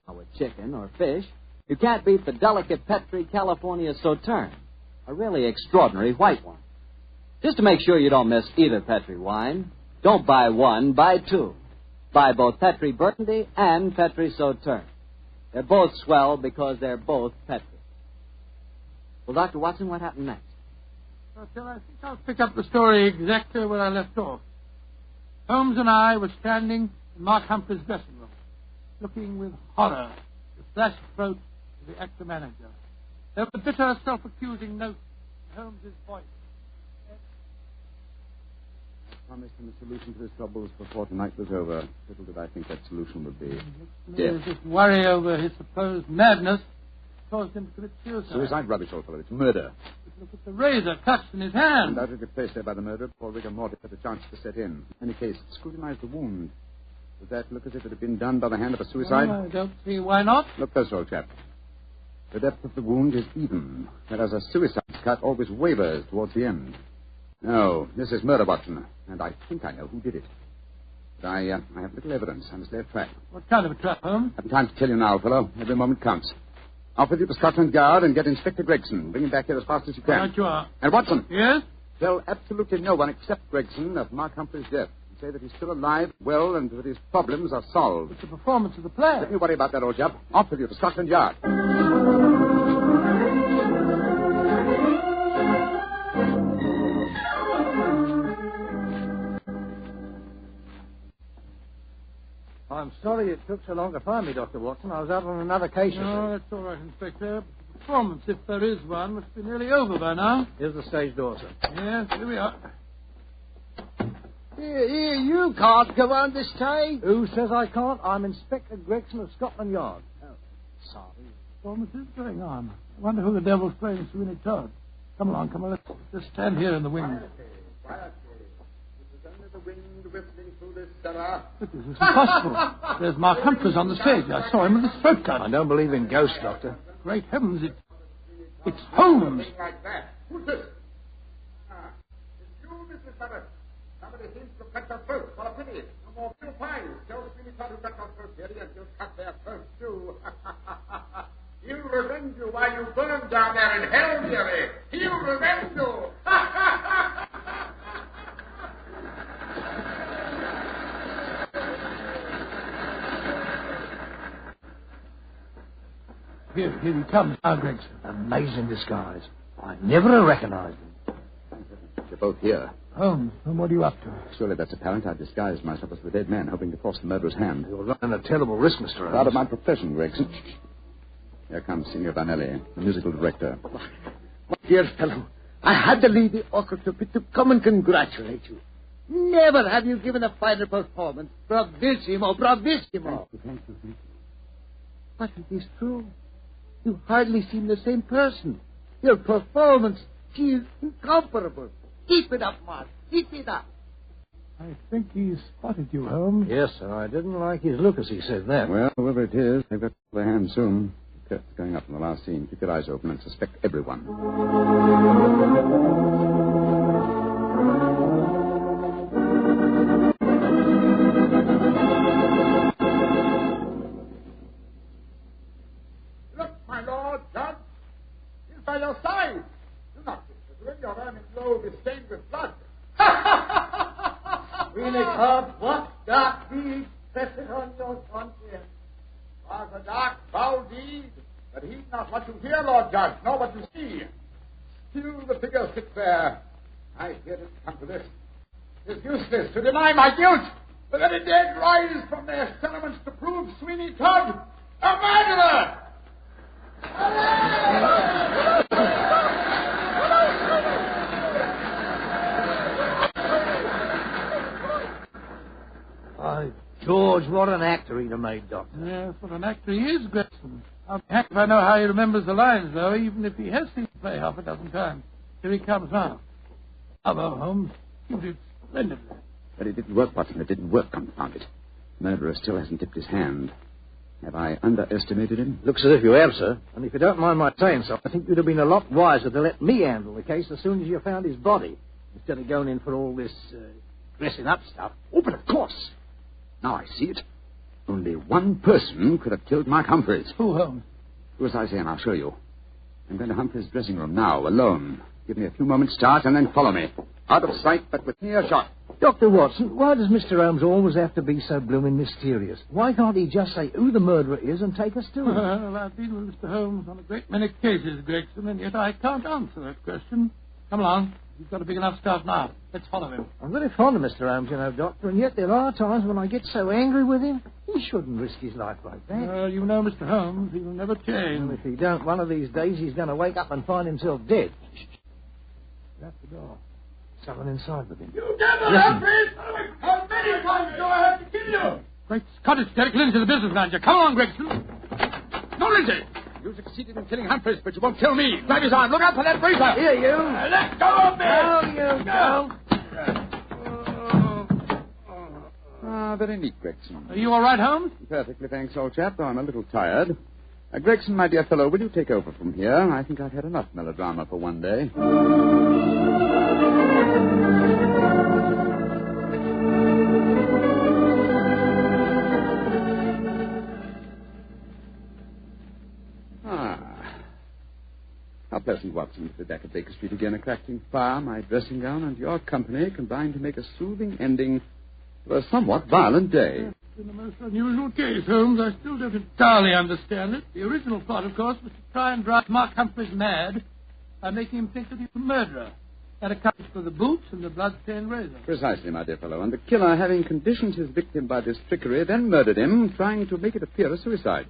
Now, with chicken or fish, you can't beat the delicate Petri California Sauterne, a really extraordinary white wine. Just to make sure you don't miss either Petri wine, don't buy one, buy two. Buy both Petri Burgundy and Petri Sauterne. They're both swell because they're both Petri. Well, Dr. Watson, what happened next? Well, I think I'll pick up the story exactly where I left off. Holmes and I were standing in Mark Humphrey's dressing room, looking with horror at the flashed throat of the actor manager. There was a bitter, self-accusing note in Holmes's voice. I promised him a solution to his troubles before tonight was over. Little did I think that solution would be death. This worry over his supposed madness caused him to commit suicide. Suicide? Rubbish, old fellow. It's murder. But look at the razor clutched in his hand. Undoubtedly placed there by the murder before rigor mortis had a chance to set in. In any case, scrutinize the wound. Does that look as if it had been done by the hand of a suicide? Well, I don't see why not. Look closer, old chap. The depth of the wound is even, whereas a suicide cut always wavers towards the end. No, this is murder, Watson, and I think I know who did it. But I have little evidence. I must lay a trap. What kind of a trap, Holmes? I haven't time to tell you now, fellow. Every moment counts. Off with you to Scotland Yard and get Inspector Gregson. Bring him back here as fast as you can. Right you are. And Watson. Yes? Tell absolutely no one except Gregson of Mark Humphrey's death. And say that he's still alive, well, and that his problems are solved. It's the performance of the play. Don't you worry about that, old chap. Off with you to Scotland Yard. I'm sorry it took so long to find me, Dr. Watson. I was out on another case. No, that's all right, Inspector. The performance, if there is one, must be nearly over by now. Here's the stage door, sir. Yes, here we are. Here, you can't go on this time. Who says I can't? I'm Inspector Gregson of Scotland Yard. Oh, sorry. Performance is going on. I wonder who the devil's playing Sweeney Todd. Come along, come on. Let's just stand here in the wing. But this is impossible. There's Mark Humphreys on the stage. I saw him with his throat cut. I don't believe in ghosts, Doctor. Great heavens, it's Holmes. Like that. Who's this? It's you, Mrs. Sutter. Somebody seems to cut your throat. What a pity. No more Bill Pines. Joe Sweeney thought who cut your throat, Jerry, and you'll cut their throats, too. He'll revenge you while you burn down there in hell, Jerry. He'll revenge you. Here he comes now, Gregson. Amazing disguise. I never recognized him. You're both here. Holmes, and what are you up to? Surely that's apparent. I've disguised myself as the dead man, hoping to force the murderer's hand. You're running a terrible risk, Mr. Holmes. Out of my profession, Gregson. Here comes Signor Vanelli, the musical director. My dear fellow, I had to leave the orchestra pit to come and congratulate you. Never have you given a finer performance. Bravissimo, bravissimo. Thank you. But it is true. You hardly seem the same person. Your performance, she is incomparable. Keep it up, Mark. Keep it up. I think he's spotted you, Holmes. Yes, sir. I didn't like his look as he said that. Well, whoever it is, they've got their hands soon. The curtain's going up in the last scene. Keep your eyes open and suspect everyone. Look, my lord, Judge. He's by your side. Do not disagree. Your earnings robe is stained with blood. Really, God, what dark deed presses on your conscience? Was a dark, foul deed, but heed not what you hear, Lord Judge, nor what you see. Still the figure sits there. I hear it come to this. It's useless to deny my guilt. The very dead rise from their settlements to prove Sweeney Todd a murderer. By George, what an actor he'd have made, Doctor. Yes, what an actor he is, Gregson. I'll be hanged if I know how he remembers the lines, though, even if he has seen the play half a dozen times. Here he comes now. Bravo, Holmes. You did splendidly. But it didn't work, Watson. It didn't work, confound it. The murderer still hasn't tipped his hand. Have I underestimated him? Looks as if you have, sir. And if you don't mind my saying so, I think you'd have been a lot wiser to let me handle the case as soon as you found his body, instead of going in for all this dressing up stuff. Oh, but of course. Now I see it. Only one person could have killed Mark Humphreys. Who, Holmes? Do as I say, and I'll show you. I'm going to Humphreys' dressing room now, alone. Give me a few moments' start, and then follow me. Out of sight, but with earshot. Dr. Watson, why does Mr. Holmes always have to be so blooming mysterious? Why can't he just say who the murderer is and take us to him? Well, I've been with Mr. Holmes on a great many cases, Gregson, and yet I can't answer that question. Come along. You've got a big enough start now. Let's follow him. I'm very fond of Mr. Holmes, you know, Doctor, and yet there are times when I get so angry with him. He shouldn't risk his life like that. Well, you know Mr. Holmes. He will never change. Well, if he don't, one of these days he's going to wake up and find himself dead. That's the door. Someone inside with him. You devil, Humphreys! How many times do I have to kill you? Great Scottish, Derek Lindsay, the business manager. Come on, Gregson. No, Lindsay! You succeeded in killing Humphreys, but you won't kill me. Grab his arm. Look out for that razor. Here, you. Let go of me! No, you don't. Ah, very neat, Gregson. Are you all right, Holmes? Perfectly, thanks, old chap, though I'm a little tired. Gregson, my dear fellow, will you take over from here? I think I've had enough melodrama for one day. How pleasant, Watson, to be back at Baker Street again, a crackling fire, my dressing gown, and your company combined to make a soothing ending to a somewhat violent day. It's been a most unusual case, Holmes. I still don't entirely understand it. The original plot, of course, was to try and drive Mark Humphreys mad by making him think that he was a murderer. That accounts for the boots and the blood-stained razor. Precisely, my dear fellow. And the killer, having conditioned his victim by this trickery, then murdered him, trying to make it appear a suicide.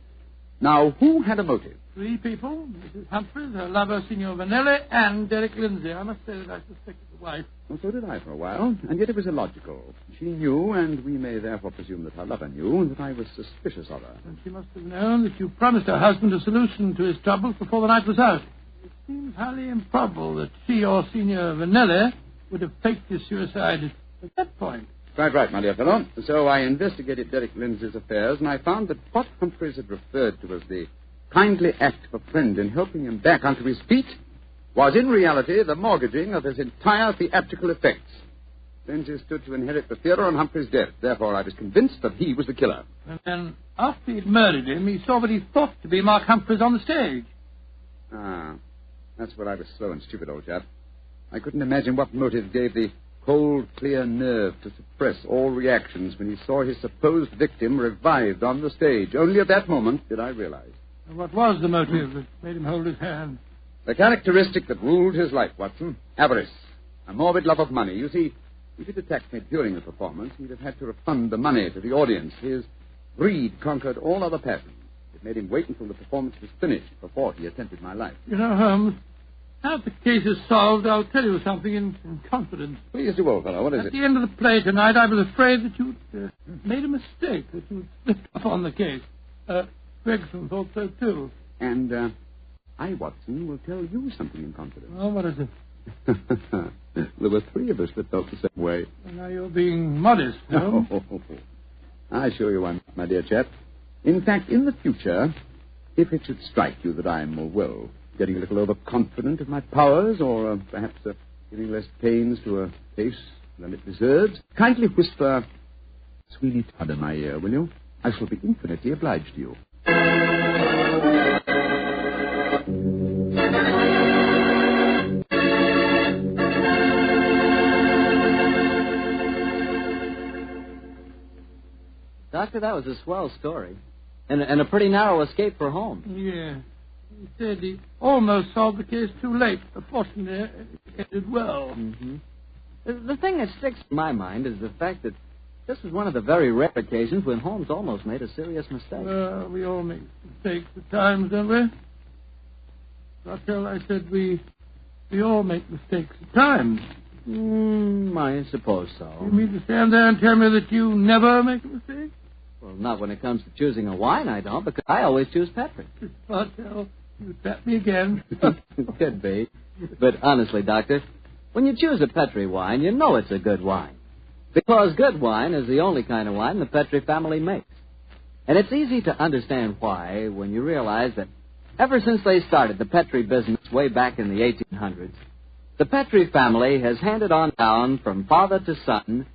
Now, who had a motive? 3 people. Mrs. Humphreys, her lover, Signor Vanelli, and Derek Lindsay. I must say that I suspected the wife. Well, so did I for a while, and yet it was illogical. She knew, and we may therefore presume that her lover knew, that I was suspicious of her. And she must have known that you promised her husband a solution to his troubles before the night was out. It seems highly improbable that she or Signor Vanelli would have faked his suicide at that point. Quite right, my dear fellow. So I investigated Derek Lindsay's affairs, and I found that what Humphreys had referred to as the kindly act of a friend in helping him back onto his feet was in reality the mortgaging of his entire theatrical effects. Lindsay stood to inherit the theatre on Humphrey's death. Therefore, I was convinced that he was the killer. And then, after he'd murdered him, he saw what he thought to be Mark Humphreys on the stage. Ah, that's where I was slow and stupid, old chap. I couldn't imagine what motive gave the cold, clear nerve to suppress all reactions when he saw his supposed victim revived on the stage. Only at that moment did I realize. And what was the motive that made him hold his hand? The characteristic that ruled his life, Watson. Avarice. A morbid love of money. You see, if he'd attacked me during the performance, he'd have had to refund the money to the audience. His greed conquered all other passions. It made him wait until the performance was finished before he attempted my life. You know, Holmes, now that the case is solved, I'll tell you something in confidence. Please do, old fellow. What is At it? the end of the play tonight, I was afraid that you'd made a mistake, that you'd slipped up on the case. Gregson thought so, too. And I, Watson, will tell you something in confidence. Oh, what is it? There were 3 of us that felt the same way. Well, now you're being modest, Holmes. I assure you I'm not, my dear chap. In fact, in the future, if it should strike you that I'm, well, getting a little overconfident of my powers, or perhaps giving less pains to a case than it deserves, kindly whisper Sweeney Todd in my ear, will you? I shall be infinitely obliged to you. Doctor, that was a swell story. And a pretty narrow escape for Holmes. Yeah. He said he almost solved the case too late. But fortunately, it ended well. Mm-hmm. The thing that sticks in my mind is the fact that this was one of the very rare occasions when Holmes almost made a serious mistake. Well, we all make mistakes at times, don't we? Doctor, I said we all make mistakes at times. I suppose so. You mean to stand there and tell me that you never make a mistake? Well, not when it comes to choosing a wine, I don't, because I always choose Petri. Martel, you tap me again. Could be. But honestly, Doctor, when you choose a Petri wine, you know it's a good wine. Because good wine is the only kind of wine the Petri family makes. And it's easy to understand why when you realize that ever since they started the Petri business way back in the 1800s, the Petri family has handed on down from father to son,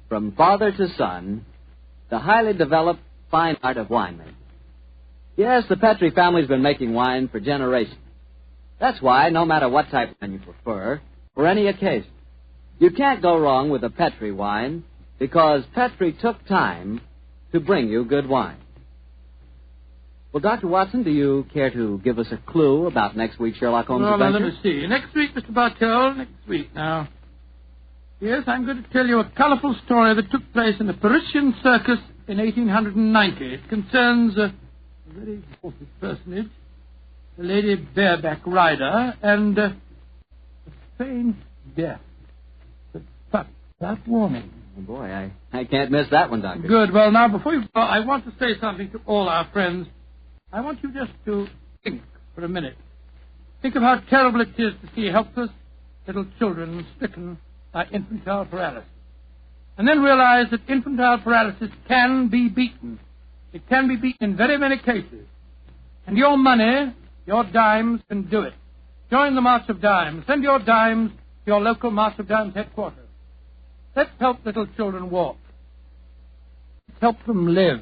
the highly developed fine art of winemaking. Yes, the Petri family's been making wine for generations. That's why, no matter what type of wine you prefer, for any occasion, you can't go wrong with a Petri wine because Petri took time to bring you good wine. Well, Dr. Watson, do you care to give us a clue about next week's Sherlock Holmes adventure? Well, let me see. Next week, Mr. Bartell, next week now. Yes, I'm going to tell you a colorful story that took place in the Parisian circus in 1890. It concerns a very important personage, the Lady Bareback Rider, and a strange death. But that warning. Oh, boy, I can't miss that one, Doctor. Good. Well, now, before you go, I want to say something to all our friends. I want you just to think for a minute. Think of how terrible it is to see helpless little children stricken by infantile paralysis. And then realize that infantile paralysis can be beaten. It can be beaten in very many cases. And your money, your dimes, can do it. Join the March of Dimes. Send your dimes to your local March of Dimes headquarters. Let's help little children walk. Let's help them live.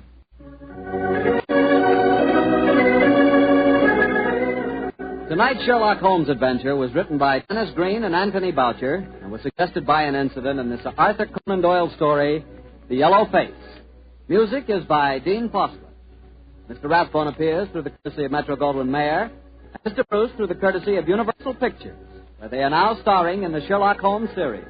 Tonight's Sherlock Holmes adventure was written by Dennis Green and Anthony Boucher and was suggested by an incident in this Arthur Conan Doyle story, The Yellow Face. Music is by Dean Foster. Mr. Rathbone appears through the courtesy of Metro-Goldwyn-Mayer, and Mr. Bruce through the courtesy of Universal Pictures, where they are now starring in the Sherlock Holmes series.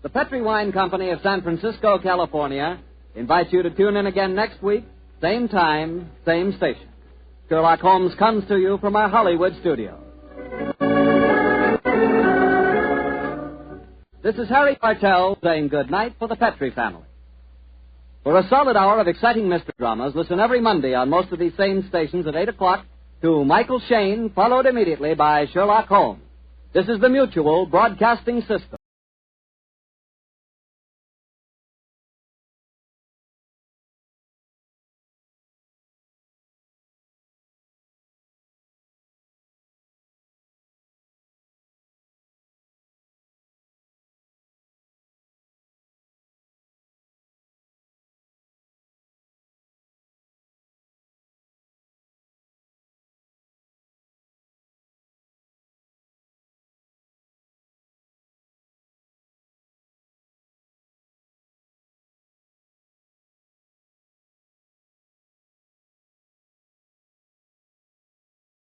The Petri Wine Company of San Francisco, California, invites you to tune in again next week, same time, same station. Sherlock Holmes comes to you from our Hollywood studio. This is Harry Bartell saying good night for the Petri family. For a solid hour of exciting mystery dramas, listen every Monday on most of these same stations at 8 o'clock to Michael Shayne, followed immediately by Sherlock Holmes. This is the Mutual Broadcasting System.